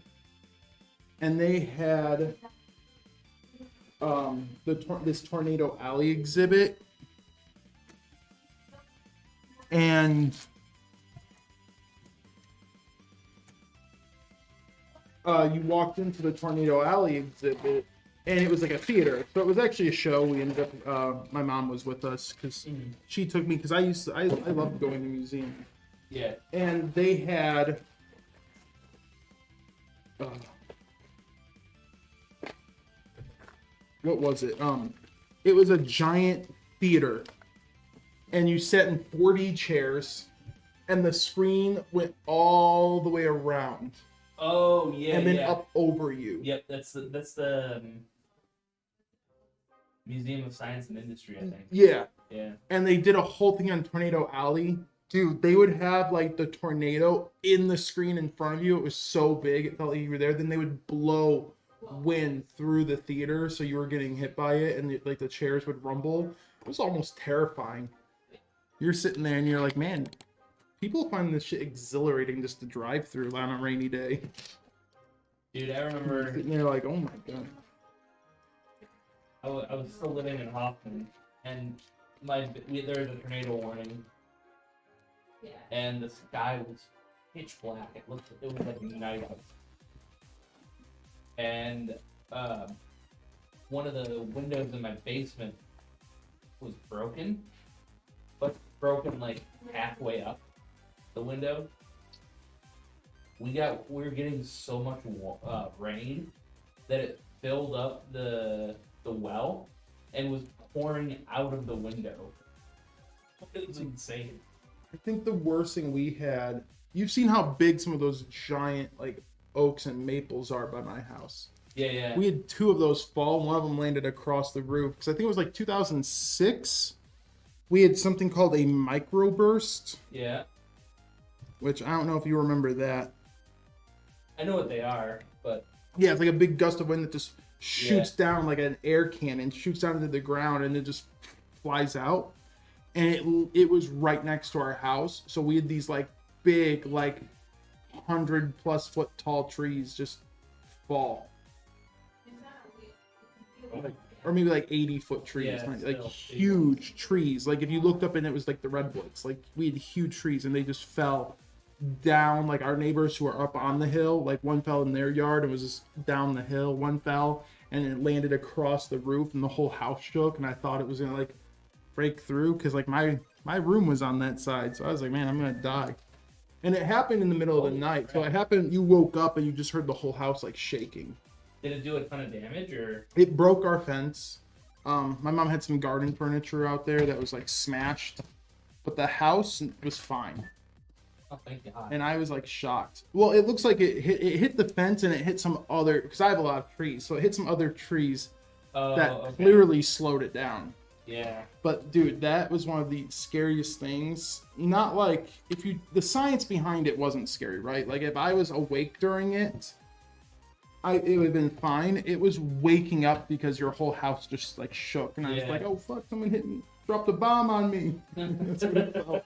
and they had this Tornado Alley exhibit, and you walked into the Tornado Alley exhibit, and it was like a theater. So it was actually a show. We ended up, my mom was with us because she took me, because I loved going to museums.
Yeah.
And they had what was it? It was a giant theater, and you sat in 4D chairs, and the screen went all the way around.
Oh yeah,
and then up over you.
Yep, that's the Museum of Science and Industry, I think.
Yeah.
Yeah.
And they did a whole thing on Tornado Alley. Dude, they would have like the tornado in the screen in front of you. It was so big, it felt like you were there. Then they would blow wind through the theater, so you were getting hit by it, and like the chairs would rumble. It was almost terrifying. You're sitting there and you're like, man, people find this shit exhilarating just to drive through on a rainy day.
Dude, I remember.
And you're like, oh my god.
I was still living in Hoffman, and there was a tornado warning, and the sky was pitch black. It was like night out. And one of the windows in my basement was broken, but broken like halfway up the window. We were getting so much rain that it filled up the well and was pouring out of the window. It was insane.
I think the worst thing we had, you've seen how big some of those giant like oaks and maples are by my house.
Yeah.
We had 2 of those fall. One of them landed across the roof because I think it was like 2006. We had something called a microburst.
Yeah.
Which I don't know if you remember that.
I know what they are, but
yeah, it's like a big gust of wind that just shoots down like an air cannon, shoots down into the ground, and it just flies out. And it was right next to our house, so we had these like big, like 100+ foot tall trees just fall. Or maybe like 80-foot trees, like huge trees. Like if you looked up and it was like the redwoods, like we had huge trees and they just fell down. Like our neighbors who are up on the hill, like one fell in their yard and was just down the hill. One fell and it landed across the roof and the whole house shook. And I thought it was gonna like break through because like my room was on that side, so I was like, man, I'm gonna die. And it happened in the middle of the night. So it happened. You woke up and you just heard the whole house like shaking.
Did it do a ton of damage, or?
It broke our fence. My mom had some garden furniture out there that was like smashed, but the house was fine.
Oh, thank God.
And I was like shocked. Well, it looks like it hit the fence and it hit some other, because I have a lot of trees, so it hit some other trees that clearly slowed it down.
Yeah.
But dude, that was one of the scariest things. Not like the science behind it wasn't scary, right? Like if I was awake during it, it would have been fine. It was waking up because your whole house just like shook, and I was like, "Oh fuck! Someone hit me! Dropped a bomb on me!" That's what it felt.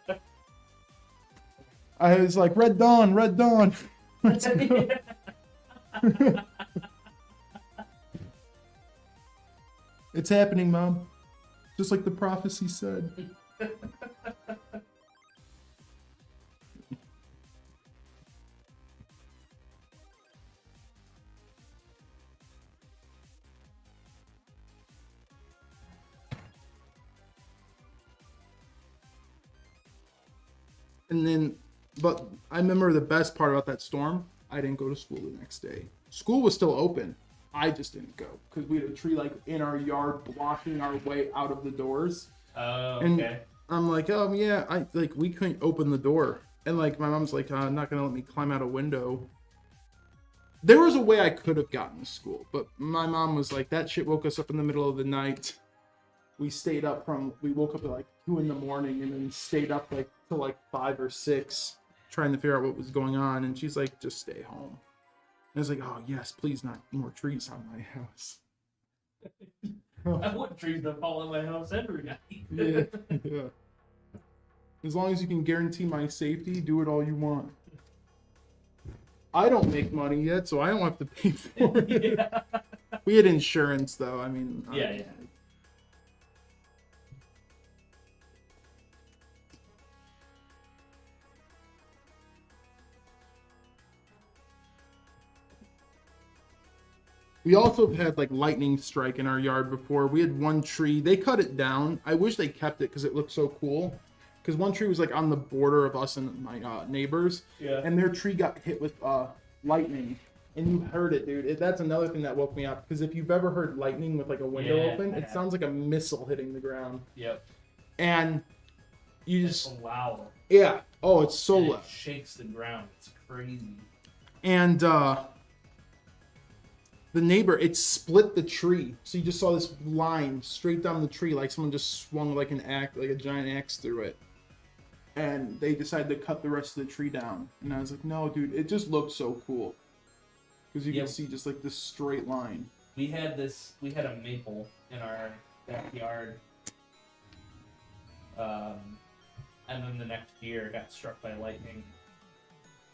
I was like, "Red Dawn, Red Dawn." Let's go. It's happening, Mom. Just like the prophecy said. And then, but I remember the best part about that storm, I didn't go to school the next day. School was still open. I just didn't go because we had a tree like in our yard blocking our way out of the doors.
Oh, okay.
And I'm like, oh yeah, we couldn't open the door. And like my mom's like, not gonna let me climb out a window. There was a way I could have gotten to school, but my mom was like, that shit woke us up in the middle of the night. We woke up at like 2 a.m. and then stayed up like till like 5 or 6 trying to figure out what was going on. And she's like, just stay home. And I was like, oh yes, please not more trees on my house.
I want trees to fall in my house every night.
Yeah. As long as you can guarantee my safety, do it all you want. I don't make money yet, so I don't have to pay for it.
Yeah.
We had insurance though. I mean,
yeah.
We also had like lightning strike in our yard before. We had one tree. They cut it down. I wish they kept it because it looked so cool. Because one tree was like on the border of us and my neighbors.
Yeah.
And their tree got hit with lightning. and you heard it, dude. That's another thing that woke me up, because if you've ever heard lightning with like a window
Yeah,
open,
I
it
have.
sounds like a missile hitting the ground.
Yep.
And you
It's
just,
loud.
yeah. Oh, it's so
And
loud.
it shakes the ground. It's crazy.
And the neighbor, it split the tree. So you just saw this line straight down the tree, like someone just swung like a giant axe through it. And they decided to cut the rest of the tree down. And I was like, no, dude, it just looked so cool. Because you can see just like this straight line.
We had a maple in our backyard. And then the next year it got struck by lightning.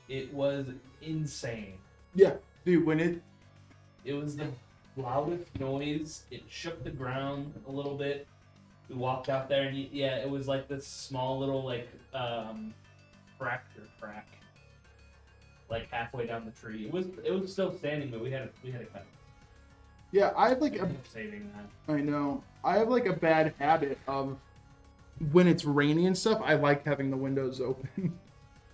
It was insane.
Yeah, dude, when
It was the loudest noise. It shook the ground a little bit. We walked out there, and yeah, it was like this small little like crack, like halfway down the tree. It was still standing, but we had to cut it.
Yeah, I have like
saving that.
I know. I have like a bad habit of when it's rainy and stuff, I like having the windows open.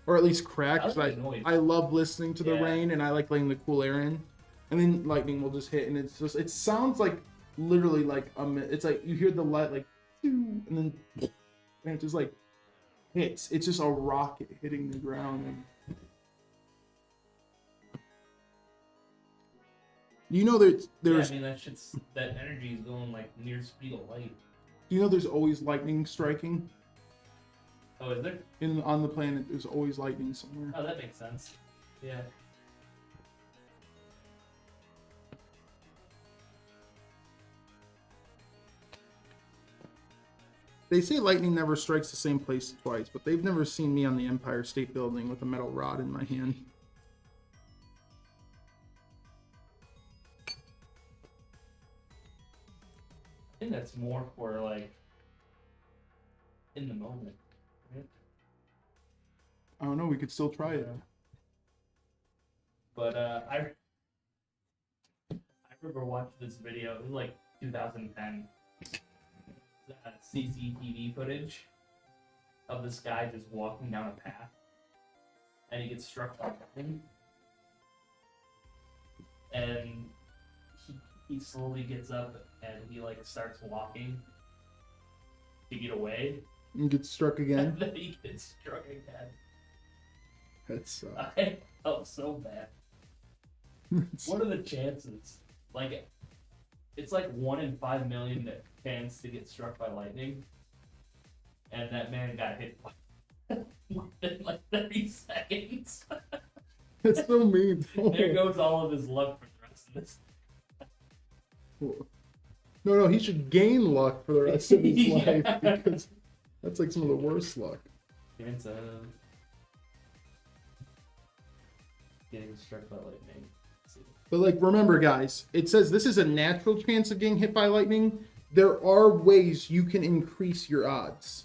Or at least cracked.
I like the noise.
I love listening to the
Yeah.
rain, and I like letting the cool air in. And then lightning will just hit, and it sounds like literally like it's like you hear the light like, and then and it just like hits. It's just a rocket hitting the ground. And you know there's
Yeah, I mean that energy is going like near speed of light.
you know there's always lightning striking
Oh, is there?
on the planet. There's always lightning somewhere.
Oh, that makes sense. Yeah.
They say lightning never strikes the same place twice, but they've never seen me on the Empire State Building with a metal rod in my hand.
I think that's more for like in the moment. Right?
I don't know. We could still try it.
But I remember watching this video. It was like 2010. CCTV footage of this guy just walking down a path, and he gets struck by lightning, and he slowly gets up and he like starts walking to get away,
And get struck again.
and then he gets struck again.
That's
I felt so bad. What are the chances? Like, it's like 1 in 5 million chance to get struck by lightning, and that man got hit within like 30 seconds.
That's so mean.
There goes all of his luck for the rest of this.
No, he should gain luck for the rest of his
Yeah.
life, because that's like some of the worst luck.
Chance of getting struck by lightning. Let's see.
But like, remember, guys, it says this is a natural chance of getting hit by lightning. There are ways you can increase your odds.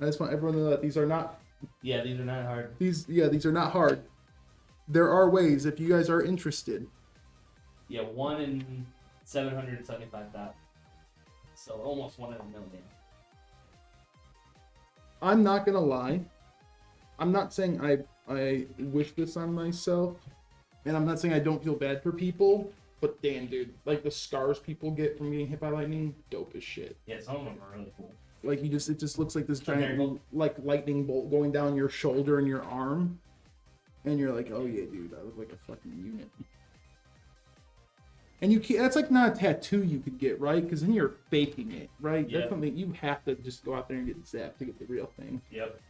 I just want everyone to know that these are not.
Yeah, these are not hard.
These are not hard. There are ways if you guys are interested.
Yeah, 1 in 775,000. So almost 1 in a million.
I'm not gonna lie. I'm not saying I wish this on myself, and I'm not saying I don't feel bad for people. But damn, dude, like the scars people get from getting hit by lightning, dope as shit.
Yeah, some of them are really cool.
Like it just looks like this
there you
giant
go.
like lightning bolt going down your shoulder and your arm, and you're like, oh yeah, dude, I look like a fucking unit. And you can't, that's like not a tattoo you could get, right? Because then you're faking it, right?
Yeah.
That's something you have to just go out there and get zapped to get the real thing.
Yep.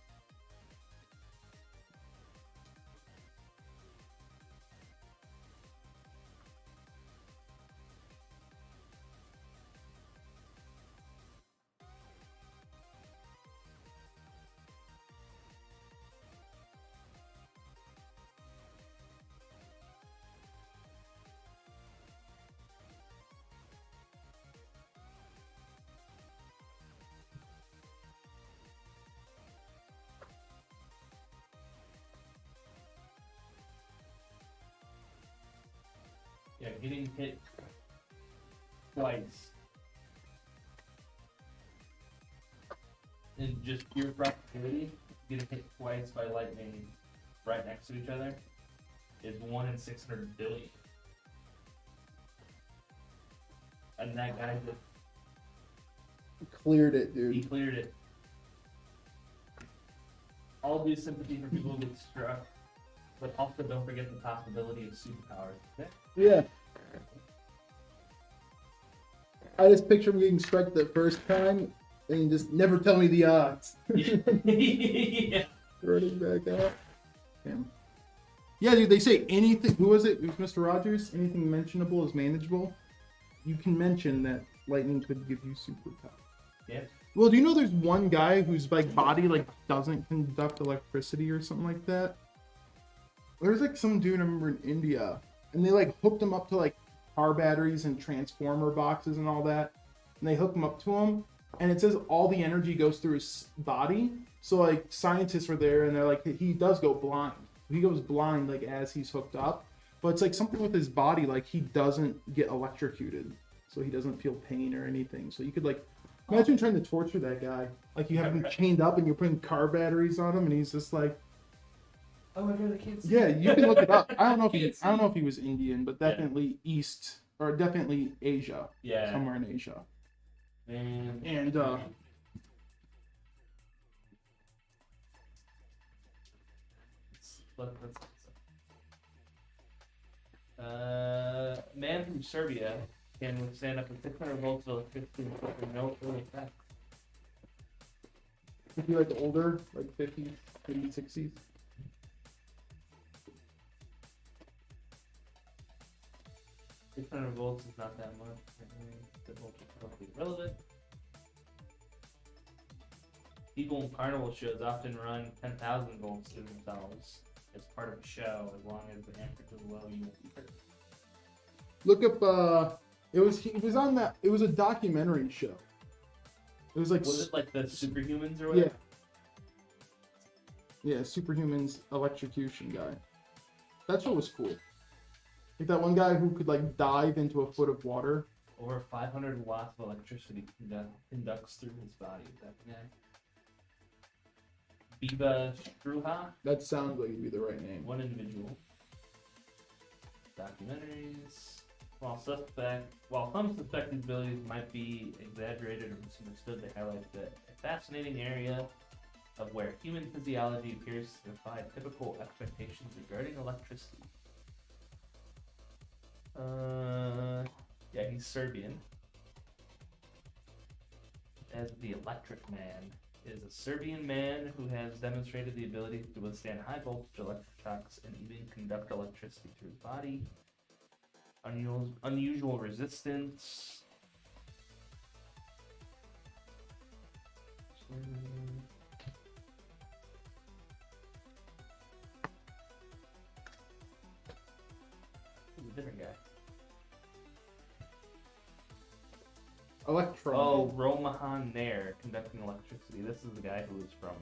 Yeah, getting hit twice. And just pure probability, getting hit twice by lightning right next to each other is 1 in 600 billion. And that guy just
Cleared it,
he
dude.
cleared it. All due sympathy for people who get struck, but also don't forget the possibility of superpowers. Okay?
Yeah. I just picture him getting struck the first time and just never tell me the odds.
Yeah.
Running back out. Him. Yeah, dude, they say anything. Who was it? It was Mr. Rogers. Anything mentionable is manageable. You can mention that lightning could give you superpowers.
Yeah.
Well, do you know there's one guy whose like body like doesn't conduct electricity or something like that? There's like some dude I remember in India, and they like hooked him up to like car batteries and transformer boxes and all that, and they hook him up to him, and it says all the energy goes through his body. So like scientists were there, and they're like, he does go blind. He goes blind like as he's hooked up, but it's like something with his body, like he doesn't get electrocuted, so he doesn't feel pain or anything. So you could like imagine trying to torture that guy. Like you have him chained up and you're putting car batteries on him, and he's just like,
oh my god, I can't see.
yeah, you can look it up. I don't know if he was Indian, but
Yeah.
definitely East or definitely Asia.
Yeah.
Somewhere in Asia.
Man.
And
man from Serbia can withstand up to 600 volts of electricity with no ill effect.
if you like older, like 50s, maybe 60s.
Volts is not that much. The volts are probably relevant. People in carnival shows often run 10,000 volts through themselves as part of a show. As long as the amperage is low, you won't be hurt.
Look up. It was on that. It was a documentary show. It was like.
Was it like the Superhumans or
Yeah.
whatever?
Yeah, Superhuman's electrocution guy. That show was cool. Like that one guy who could like dive into a foot of water.
Over 500 watts of electricity conducts through his body. Is that the guy? Biba Struha,
That sounds like it'd be the right name.
one individual. Documentaries. While some suspect these abilities might be exaggerated or misunderstood, they highlight that a fascinating area of where human physiology appears to defy typical expectations regarding electricity. Yeah, he's Serbian. As the Electric Man is a Serbian man who has demonstrated the ability to withstand high voltage electric shocks and even conduct electricity through his body. Unusual resistance. Who's a different guy?
Electron.
Oh, Romahan Nair conducting electricity. This is the guy who is from.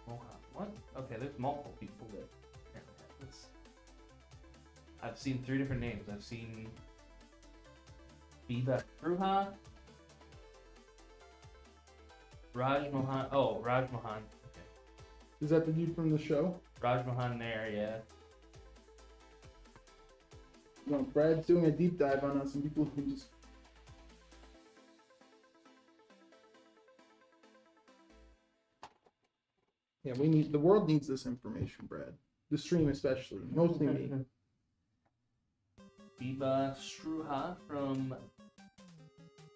Mohan. What? Okay, there's multiple people that apparently have this. I've seen 3 different names. I've seen Biba Fruha, Raj Mohan. Oh, Raj Mohan. Okay.
Is that the dude from the show?
Raj Mohan Nair, yeah.
No, Brad's doing a deep dive on us, and people can just. Yeah, the world needs this information, Brad. The stream especially, mostly me.
Biba Struha from.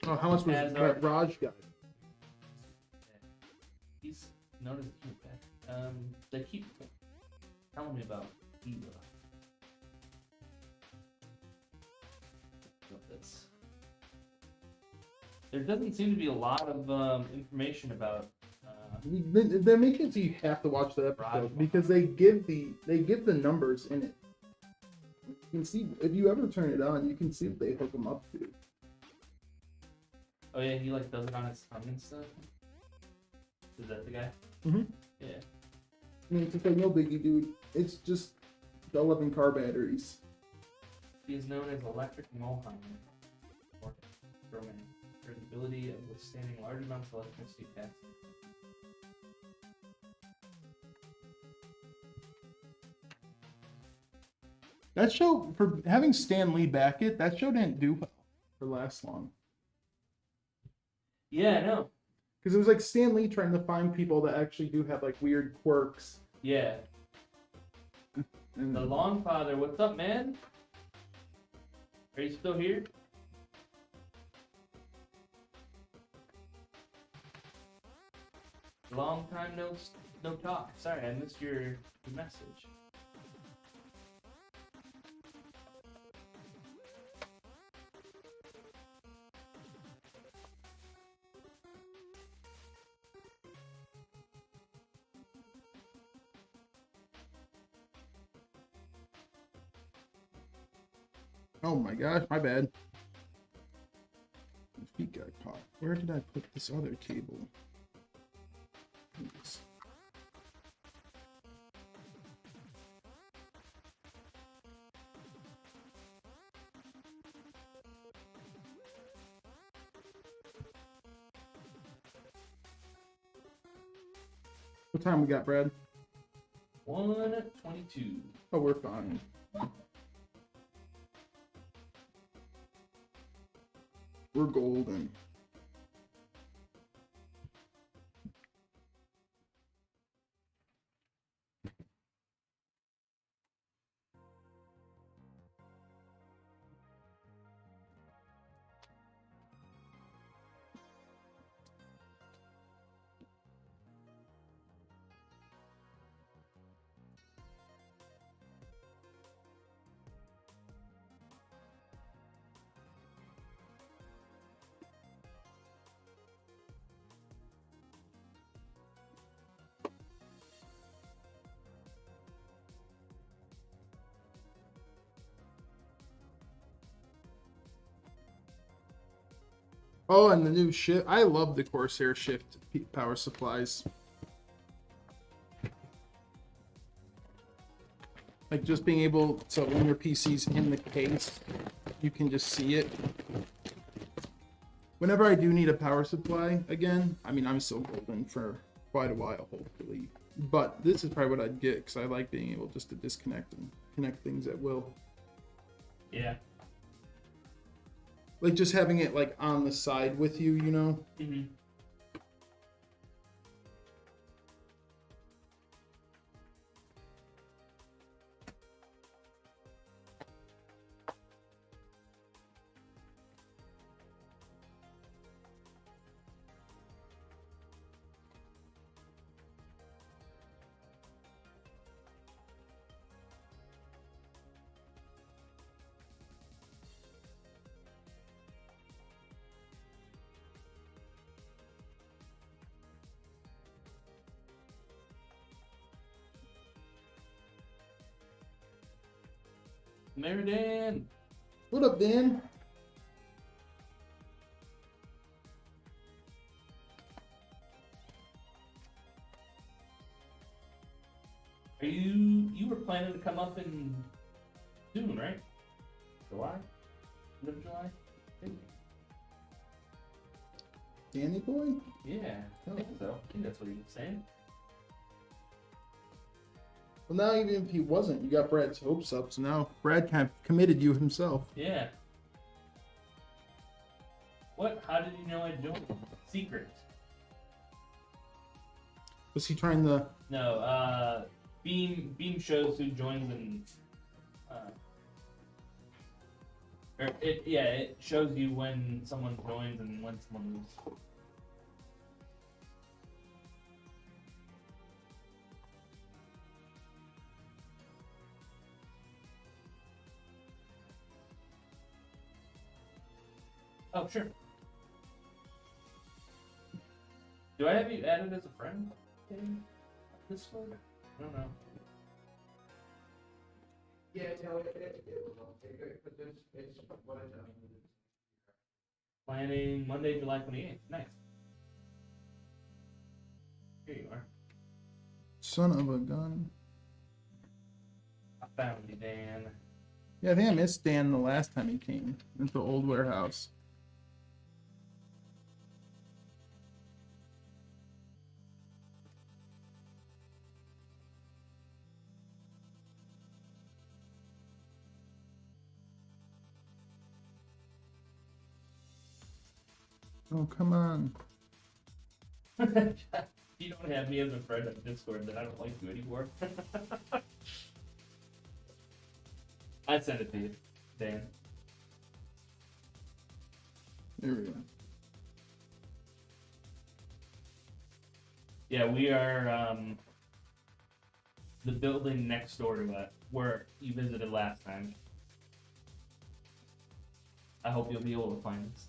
Oh, how much was that Raj guy?
He's known as a cute guy. They keep telling me about Biba. There doesn't seem to be a lot of information about.
They're making it so you have to watch the episode because they give the numbers in it. You can see if you ever turn it on, you can see what they hook them up to.
Oh yeah, he like does it on his tongue and stuff. Is that the guy?
Mm-hmm.
Yeah.
I mean, it's just like no biggie, dude. It's just 11 car batteries.
He is known as Electric Mohan, or Roman, for his ability of withstanding large amounts of electricity passing.
That show, for having Stan Lee back it, that show didn't do well for last long.
Yeah, I know.
Because it was like Stan Lee trying to find people that actually do have like weird quirks.
Yeah.
And
The Longfather, what's up, man? Are you still here? Long time no talk. Sorry, I missed your message.
oh my gosh, my bad. My feet got caught. Where did I put this other cable? Oops. What time we got, Brad?
1:22.
Oh, we're fine. We're golden. Oh, and the new shift. I love the Corsair shift power supplies. Like just being able to, when your PC's in the case, you can just see it. Whenever I do need a power supply again, I mean, I'm still golden for quite a while, hopefully. But this is probably what I'd get because I like being able just to disconnect and connect things at will.
Yeah.
Like just having it like on the side with you, you know?
Mm-hmm. Meridan.
What up, Dan?
Are you were planning to come up in June, right? July? End of July? I think.
Danny boy?
Yeah, I think so. I think that's what he was saying.
Well, now even if he wasn't, you got Brad's hopes up, so now Brad kind of committed you himself.
Yeah. What? How did you know I joined? Secret.
Was he trying to...
No, Beam shows who joins and it shows you when someone joins and when someone leaves. Oh, sure. Do I have you added as a friend in Discord? I don't know.
Yeah, no, it's what I done.
Planning Monday, July 28th. Nice. Here you are.
Son of a gun.
I found you, Dan.
Yeah, I think I missed Dan the last time he came into the old warehouse. Oh, come on.
You don't have me as a friend on Discord, then I don't like you anymore. I'd send it to you, Dan.
There we go.
Yeah, we are the building next door to it, where you visited last time. I hope you'll be able to find us.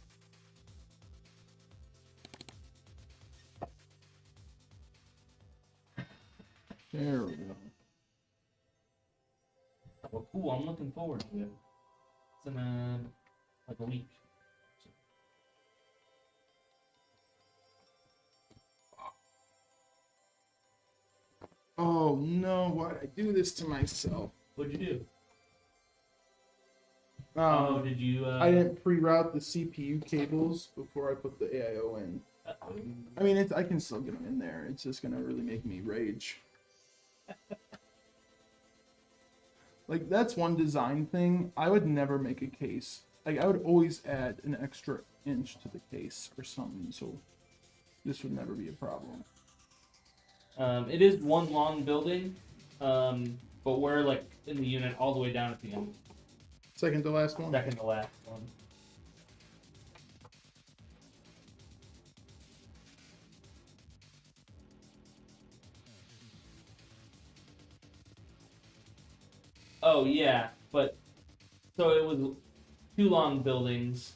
There we go.
Well, cool. I'm looking forward to it. It's in like a week.
Oh no, why'd I do this to myself?
What'd you do?
Oh,
Did you?
I didn't pre-route the CPU cables before I put the AIO in. I mean, I can still get them in there. It's just gonna really make me rage. Like, that's one design thing. I would never make a case. Like, I would always add an extra inch to the case or something, so this would never be a problem.
It is one long building, but we're like in the unit all the way down at the end.
Second to last one?
Second to last one. Oh yeah, but so it was two long buildings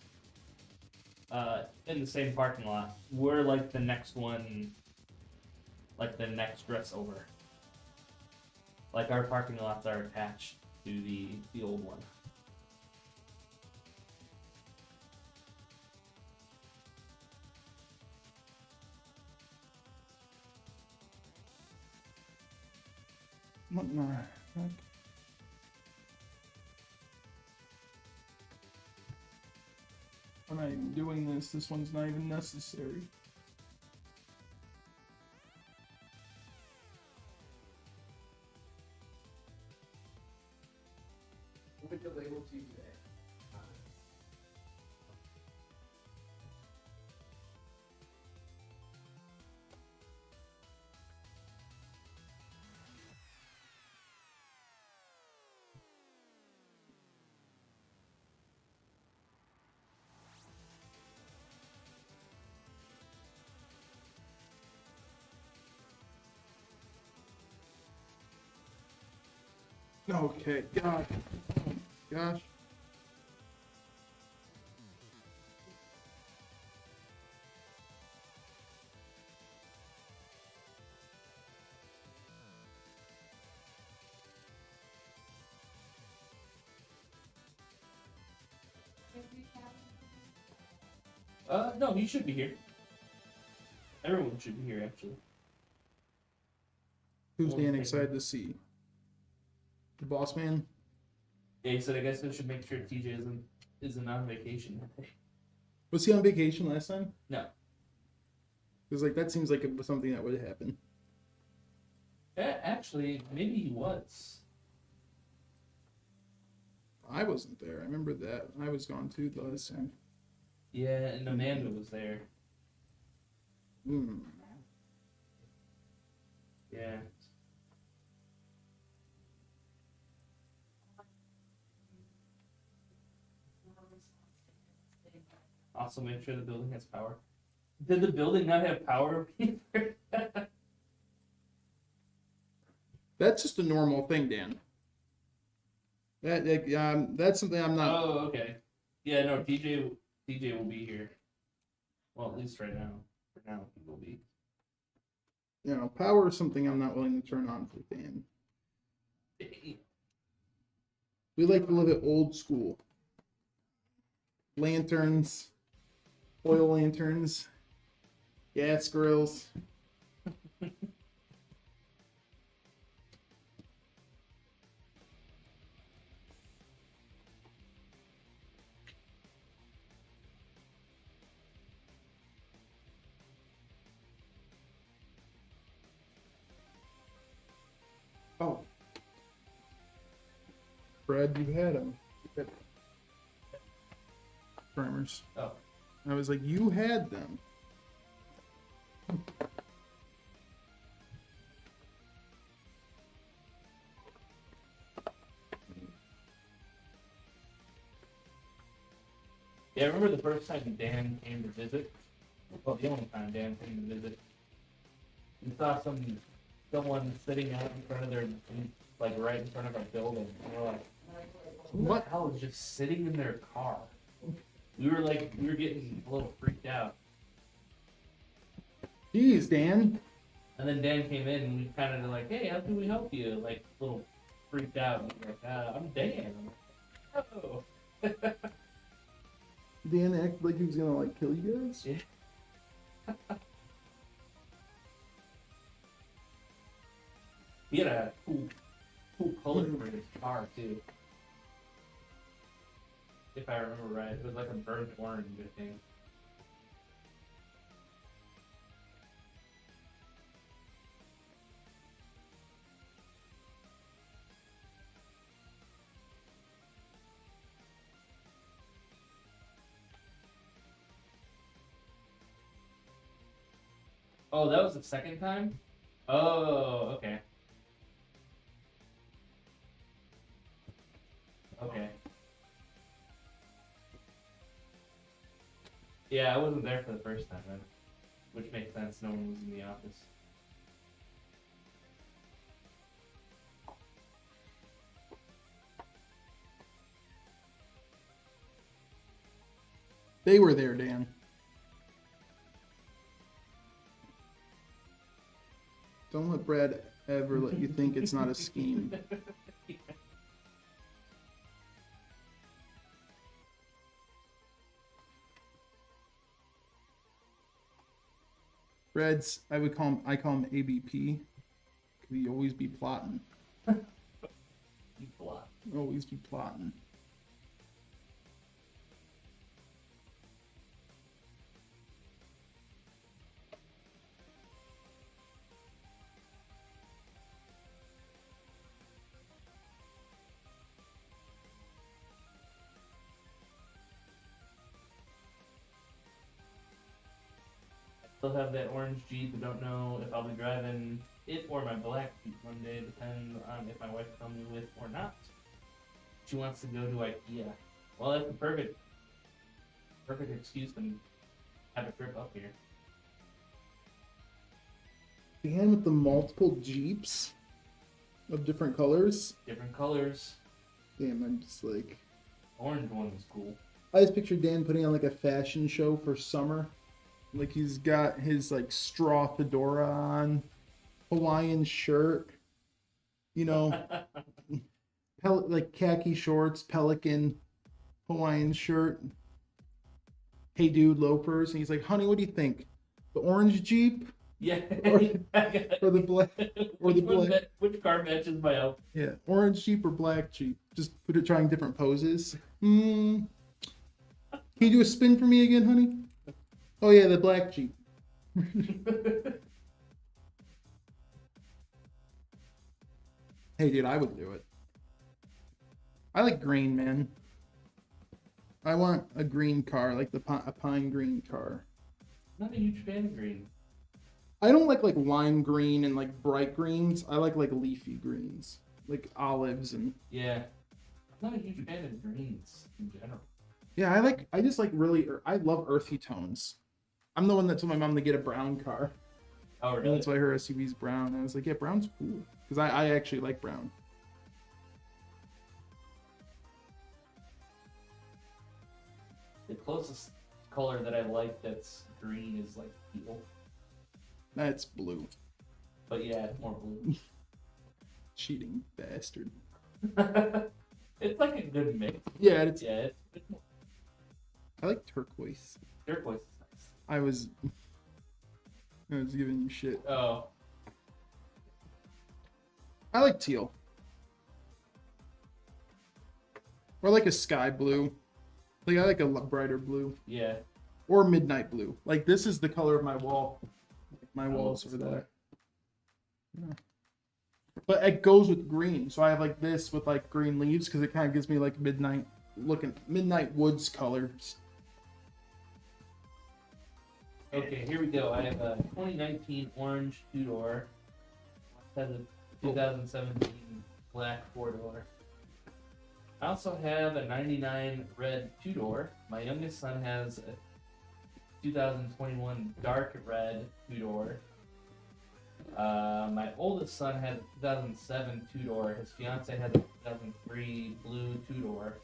in the same parking lot. We're like the next one, like the next dress over. Like our parking lots are attached to the old one.
What the heck? When I'm doing this one's not even necessary.
What would the label to you today?
Okay, God. Oh, gosh.
No, he should be here. Everyone should be here, actually.
Who's Dan excited to see? The boss man?
Yeah, he said, I guess I should make sure TJ isn't on vacation.
Was he on vacation last time?
No.
Because, like, that seems like it was something that would happen.
Actually, maybe he was.
I wasn't there. I remember that. I was gone too the last time.
Yeah, and Amanda was there.
Hmm.
Yeah. Also, make sure the building has power. Did the building not have power?
That's just a normal thing, Dan. That's something I'm not.
Oh, okay. Yeah, no, TJ will be here. Well, at least right now. For now, he will be.
You know, power is something I'm not willing to turn on for Dan. We like to live it old school. Lanterns, oil lanterns, gas grills. Oh. Fred, you had them. Primers.
Oh.
I was like, you had them.
Yeah, I remember the first time Dan came to visit. Well, the only time Dan came to visit. We saw someone sitting out in front of their, like right in front of our building. And we're like, what the hell is just sitting in their car? We were getting a little freaked out.
Jeez, Dan.
And then Dan came in and we kind of like, hey, how can we help you? Like, a little freaked out. And we're like, I'm Dan. I'm like, oh.
Dan acted like he was gonna like kill you guys.
Yeah. He had a cool color for his car too. If I remember right, it was like a burnt orange, I think. Oh, that was the second time? Oh, okay. Okay. Yeah, I wasn't there for the first time then, which makes sense. No one was in the office.
They were there, Dan. Don't let Brad ever let you think it's not a scheme. Brad's, I call him ABP. Because he always be plotting.
You plot.
Always be plotting.
Still have that orange Jeep. I don't know if I'll be driving it or my black Jeep one day, depending on if my wife comes with or not. She wants to go to IKEA. Well, that's the perfect excuse to have a trip up here.
Dan with the multiple Jeeps of different colors.
Different colors.
Damn, I'm just like...
Orange one was cool.
I just pictured Dan putting on like a fashion show for summer. Like he's got his like straw fedora on, Hawaiian shirt, you know, like khaki shorts, pelican, Hawaiian shirt. Hey dude, loafers. And he's like, honey, what do you think? The orange Jeep?
Yeah.
Or the black? Or the black?
Which car matches my outfit?
Yeah, orange Jeep or black Jeep? Just put it trying different poses. Can you do a spin for me again, honey? Oh yeah, the black Jeep. Hey dude, I would do it. I like green, man. I want a green car, like a pine green car.
Not a huge fan of green.
I don't like lime green and like bright greens. I like leafy greens, like olives and.
Yeah, I'm not a huge fan of greens in general.
Yeah, I love earthy tones. I'm the one that told my mom to get a brown car.
Oh, really?
And that's why her SUV's brown. And I was like, yeah, brown's cool. Because I actually like brown.
The closest color that I like that's green is like teal.
That's blue.
But yeah, it's more blue.
Cheating bastard.
It's like a good mix.
Yeah,
It's more...
I like turquoise.
Turquoise is nice.
I was giving you shit.
Oh.
I like teal. Or like a sky blue. Like I like a brighter blue.
Yeah.
Or midnight blue. Like this is the color of my wall. My wall's over there. Yeah. But it goes with green. So I have like this with like green leaves because it kind of gives me like midnight woods colors.
Okay, here we go. I have a 2019 orange two-door. Has a 2017 black four-door. I also have a 99 red two-door. My youngest son has a 2021 dark red two-door. My oldest son has a 2007 two-door. His fiance has a 2003 blue two-door.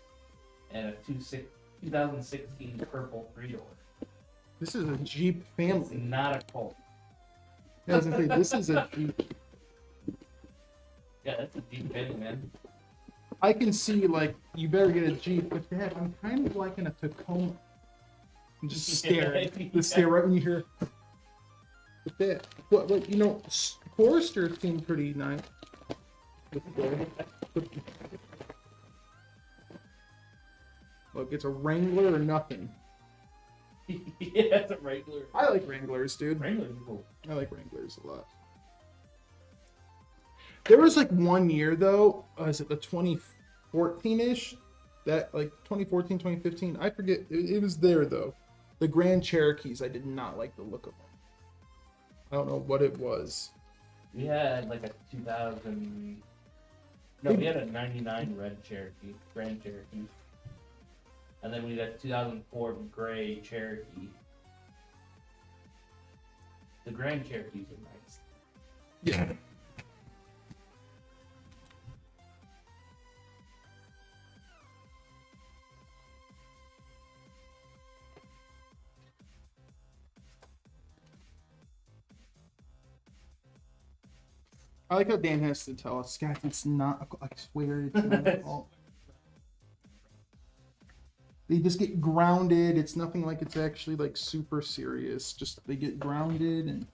And a 2016 purple three-door.
This is a Jeep
It's
family.
not a Colt.
Yeah, I was gonna say, this is a Jeep.
Yeah, that's a Jeep family, man.
I can see, like, you better get a Jeep, but Dad, I'm kind of liking a Tacoma. I'm just staring. Just stare right when you hear. But that, what, you know, Foresters seem pretty nice. Look, it's a Wrangler or nothing.
Yeah, it's a regular.
I like Wranglers, dude.
Regular cool.
I like Wranglers a lot. There was like 1 year though, is it the 2014-ish? That like 2014, 2015, I forget. It was there though. The Grand Cherokees, I did not like the look of them. I don't know what it was.
We had like a 2000. No, we had a 99 red Cherokee, Grand Cherokee. And then we had a 2004 gray Cherokee. The Grand Cherokees are nice.
Yeah. I like how Dan has to tell us, guys, it's not, I swear it's not at all. They just get grounded. It's nothing like it's actually like super serious. Just they get grounded and,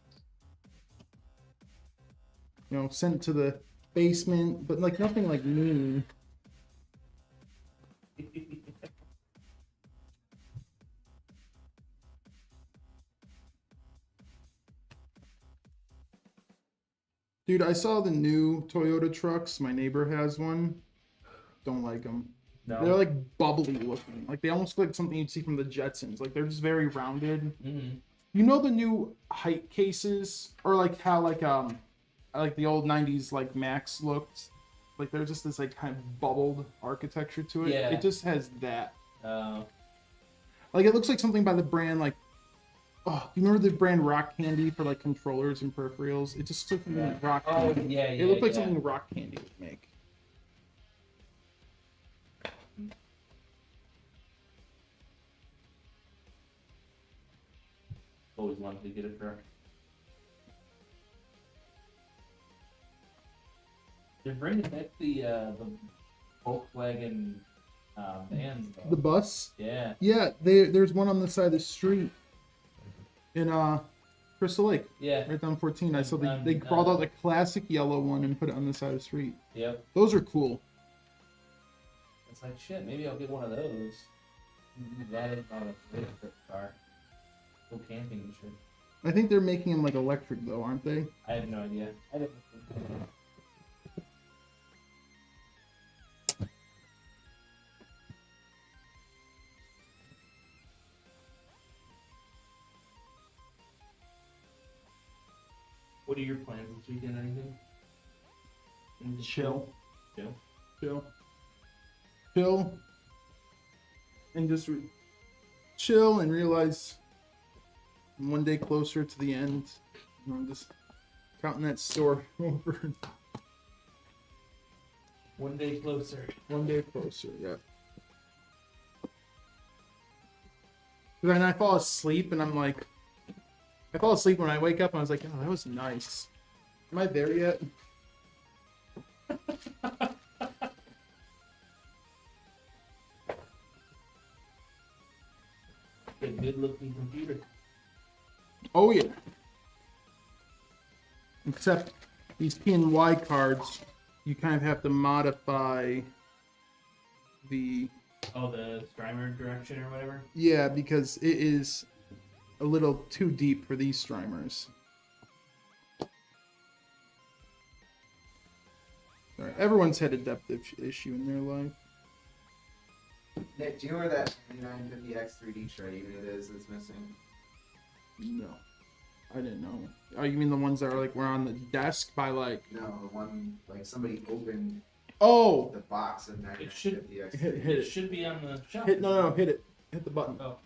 you know, sent to the basement, but like nothing like mean. Dude, I saw the new Toyota trucks. My neighbor has one. Don't like them.
No.
They're like bubbly looking. Like they almost look like something you'd see from the Jetsons. Like they're just very rounded.
Mm-hmm.
You know the new height cases, or like how like the old '90s like Max looked. Like there's just this like kind of bubbled architecture to it.
Yeah.
It just has that.
Uh,
Like it looks like something by the brand like. Oh, you remember the brand Rock Candy for like controllers and peripherals? It just looks like something like Rock
oh,
Candy.
yeah,
It looked like
yeah.
something Rock Candy would make.
Always wanted to get a truck. They're bringing back the Volkswagen vans, though.
The bus?
Yeah.
Yeah, there's one on the side of the street in Crystal Lake,
Yeah.
right down 14. I saw they
Um,
brought out the classic yellow one and put it on the side of the street.
Yep.
Those are cool.
It's like, shit, maybe I'll get one of those. That is not a electric car. Go camping and shit.
I think they're making them like electric though, aren't they?
I have no idea. I didn't. What are your plans this weekend? Anything? Just
Chill.
Chill.
Chill. And just chill and realize I'm one day closer to the end. I'm just counting that store over.
One day closer.
One day closer, yeah. Then I fall asleep and I'm like, I fall asleep when I wake up and I was like, oh, that was nice. Am I there yet?
A good looking computer.
Oh yeah. Except these PNY cards, you kind of have to modify the
Oh, the Strimer direction or whatever?
yeah, because it is a little too deep for these streamers. Alright, everyone's had a depth issue in their life.
Nick, do you know where that 2950X 3D tray unit is that's missing?
No, I didn't know. Oh, you mean the ones that are like were on the desk by like?
No, the one like somebody opened
Oh,
the box and then
It should-
the X.
hit
It
it.
should be on the shelf.
No, hit it. Hit the button.
Oh.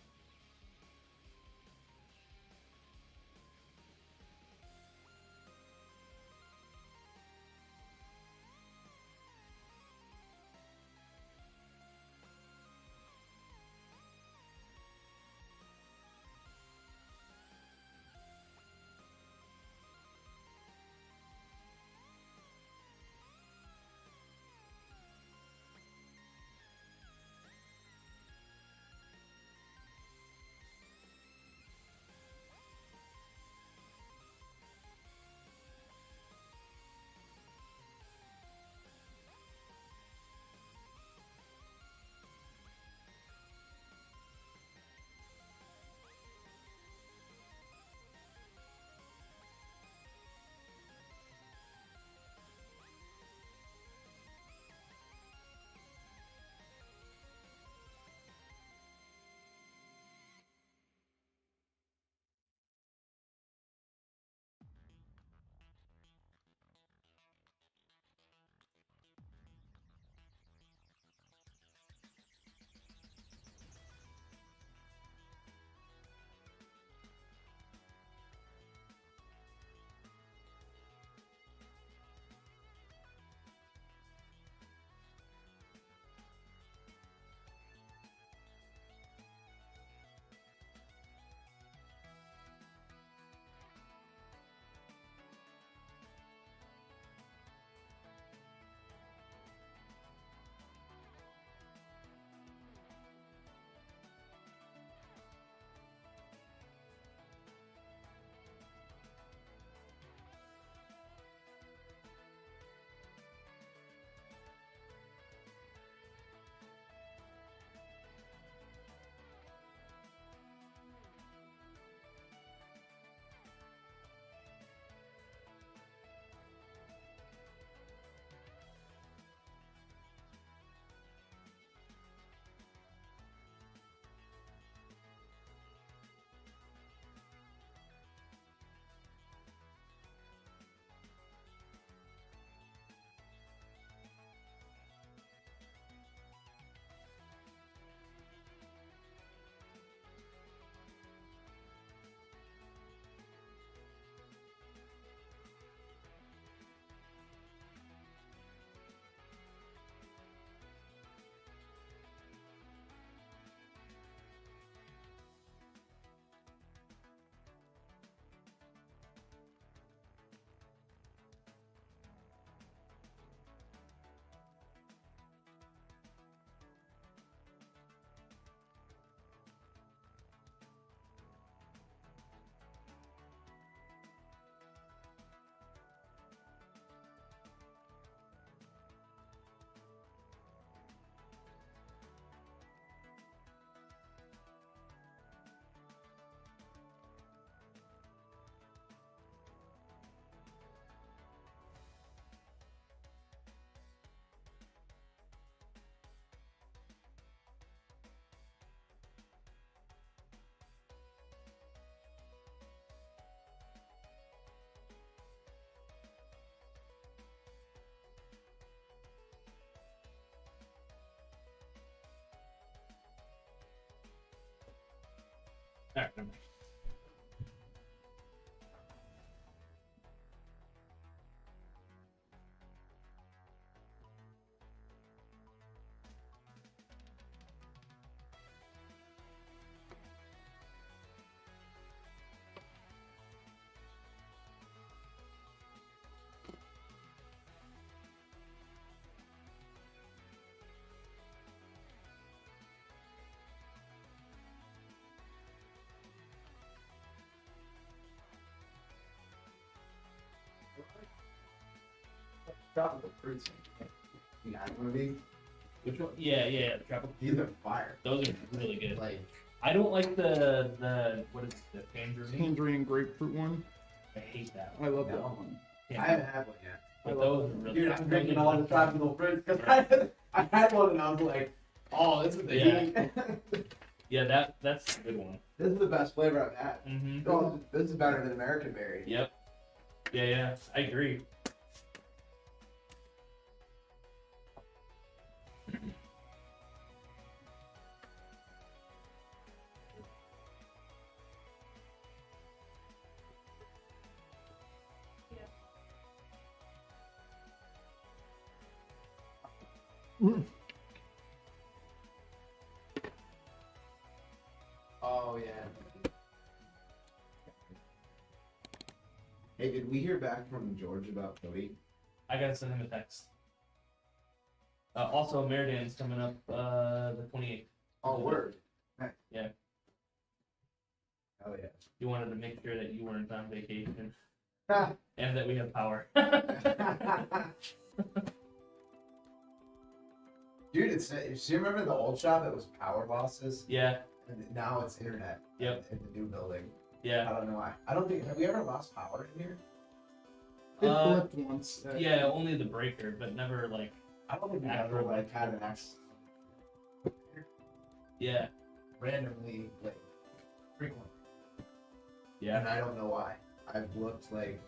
Alright, never mind.
Tropical fruits. You got one of these?
Which one? Yeah, the tropical.
These are fire.
Those are really good.
Like,
I don't like the what is it, the tangerine?
Tangerine and grapefruit one.
I hate that
I
one.
love
No.
that one.
I haven't had one yet.
But those are really
Dude, I'm
those
drinking
are
all the
good.
tropical fruits because I had one and I was like, oh, this is the
Yeah.
heat.
Yeah, that's a good one.
This is the best flavor I've had.
Mm-hmm.
Oh, this is better than American Berry.
Yep. Yeah, I agree.
Oh yeah. Hey, did we hear back from George about Cody?
I gotta send him a text. Also, Meridian's coming up the 28th.
Oh, word.
Yeah.
Oh yeah.
You wanted to make sure that you weren't on vacation
Ha.
and that we have power.
Dude, do you remember the old shop that was power losses?
Yeah,
And now it's internet.
Yep.
In the new building.
yeah.
I don't know why. I don't think. Have we ever lost power in here?
It
Uh,
flipped once.
Yeah, only the breaker, but never like,
I don't think we
After
ever
like-
had an accident
yeah,
randomly like frequently.
yeah.
And I don't know why. I've looked like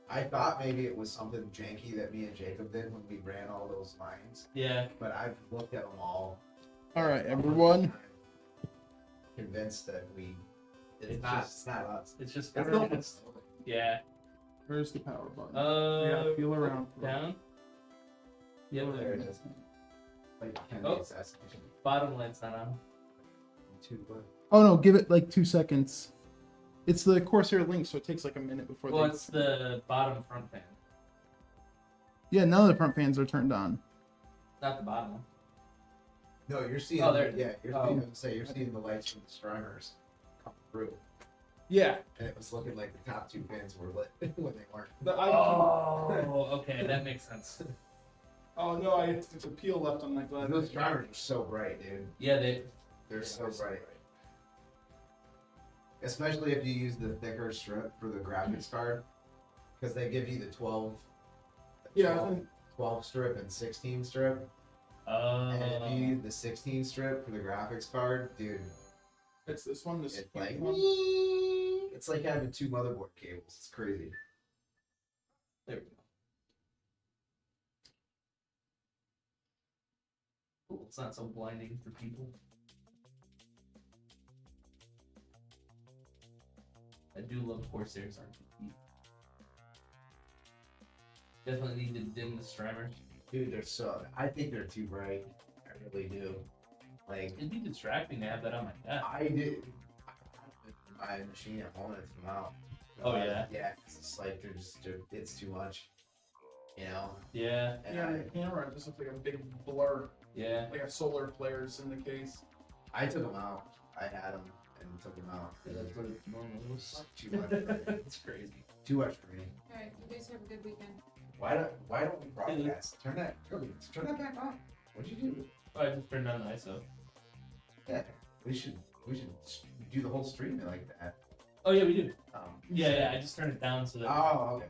I thought maybe it was something janky that me and Jacob did when we ran all those lines,
Yeah,
but I've looked at them all.
All right, everyone.
Convinced that it's
It's
not.
just-
It's not us.
it's just,
It's not us.
yeah.
Where's the power button?
Yeah,
feel around.
down. Yep,
There it is. Like Kennedy
Oh.
assassination.
Bottom light's not on.
Oh no, give it like 2 seconds. It's the Corsair link, so it takes like a minute before
Well,
they.
it's the bottom front fan,
Yeah, none of the front fans are turned on.
not the bottom one.
No, you're seeing.
Oh, there-
Yeah, you're
oh.
you're seeing the lights from the streamers come through,
Yeah.
and it was looking like the top two fans were lit when they weren't.
Oh, okay, that makes sense.
Oh no, it's a peel left on my glass.
Those streamers are so bright, dude.
Yeah,
They're so bright. Especially if you use the thicker strip for the graphics card, because they give you the 12,
Yeah,
12 strip and 16 strip. And if you use the 16 strip for the graphics card, dude,
it's this one. This
it's like
one.
it's like having two motherboard cables. It's crazy.
there we go. Cool, it's not so blinding for people. I do love Corsairs RGB. Definitely need to dim the streamers.
Dude, they're so. I think they're too bright. I really do. Like
It'd be distracting to have that on my desk.
I did. My machine at home and come out.
Oh, yeah?
Yeah, 'cause it's like it's too much. You know.
Yeah,
And
Yeah, the camera just looks like a big blur,
yeah.
like a solar flares in the case.
I took them out. I had them and took them out.
That's what it normally was.
Too much. For me.
It's crazy.
Too much for me.
Alright, you guys have a good weekend.
Why don't we broadcast? Turn that back on. What'd you do?
Oh, I just turned on the ISO.
Yeah, we should do the whole stream like that.
Oh yeah, we do.
Um,
Yeah, I just turned it down so that
Oh, okay.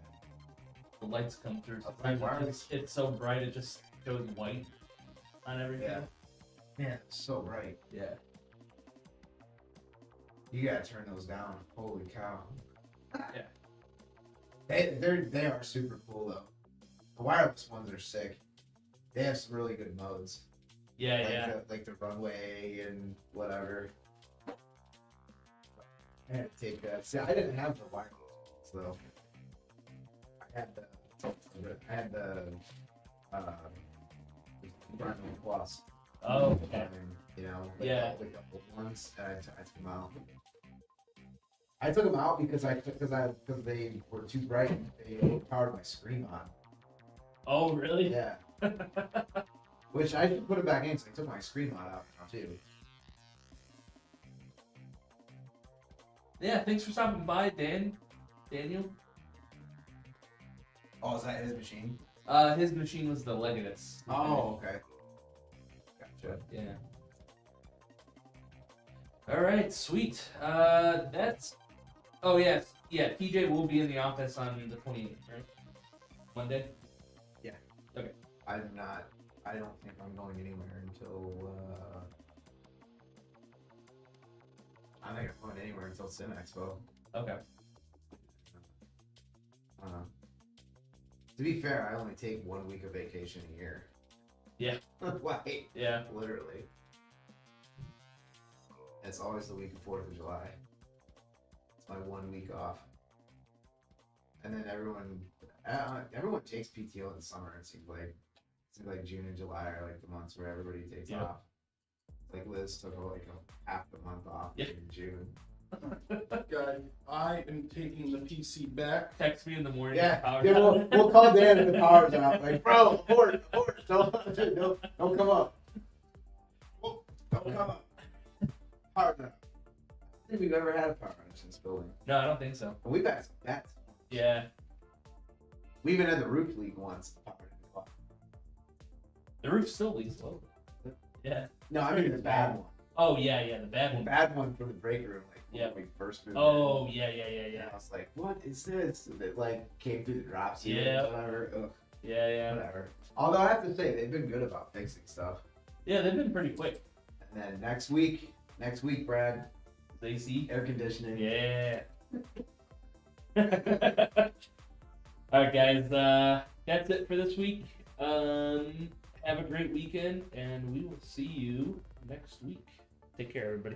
the lights come through.
Okay,
Sometimes
why are
it's so bright it just goes white on everything.
Yeah. Man, it's so bright.
Yeah.
You gotta turn those down. Holy cow.
Yeah.
They are super cool though. The wireless ones are sick. They have some really good modes.
Yeah,
Like
yeah.
the runway and whatever. I had to take that. See, I didn't have the wireless ones though. I had the Runway Plus.
Oh, okay.
And, you know, like
Yeah.
the old ones, and I took them out. I took them out because they were too bright. They overpowered my screen on.
Oh, really?
Yeah. Which I should put it back in, so I took my screen on out now too.
Yeah, thanks for stopping by, Daniel.
Oh, is that his machine?
His machine was the Legatus.
Oh, okay. Gotcha.
Yeah. All right, sweet. That's. Oh yes, yeah. TJ will be in the office on the 28th, right? Monday.
I don't think I'm going anywhere until I'm not going anywhere until Sim Expo.
Okay.
To be fair, I only take 1 week of vacation a year.
Yeah.
Like,
Yeah.
literally. It's always the week of 4th of July. It's my 1 week off. And then everyone takes PTO in the summer. It seems like June and July are like the months where everybody takes off. Like Liz took like half the month off in June.
Guys, I am taking the PC back.
Text me in the morning.
Yeah, we'll call Dan if the power's out. Like, bro, abort, don't come up. Don't come up. Power's out. I don't think we've ever had a power outage in this building.
No, I don't think so.
But we've had some bats.
Yeah.
We even had the roof leak once.
The roof still leaks low. Yeah.
No, I mean the bad one.
Oh yeah, the bad
The
one.
bad one from the break room, like when we first moved in.
Oh yeah.
And I was like, what is this? And it like came through the drop ceiling.
Yeah.
Whatever. Ugh,
Yeah.
whatever. Although I have to say they've been good about fixing stuff.
Yeah, they've been pretty quick.
And then next week, Brad,
AC.
air conditioning.
Yeah. All right, guys. That's it for this week. Have a great weekend, and we will see you next week. Take care, everybody.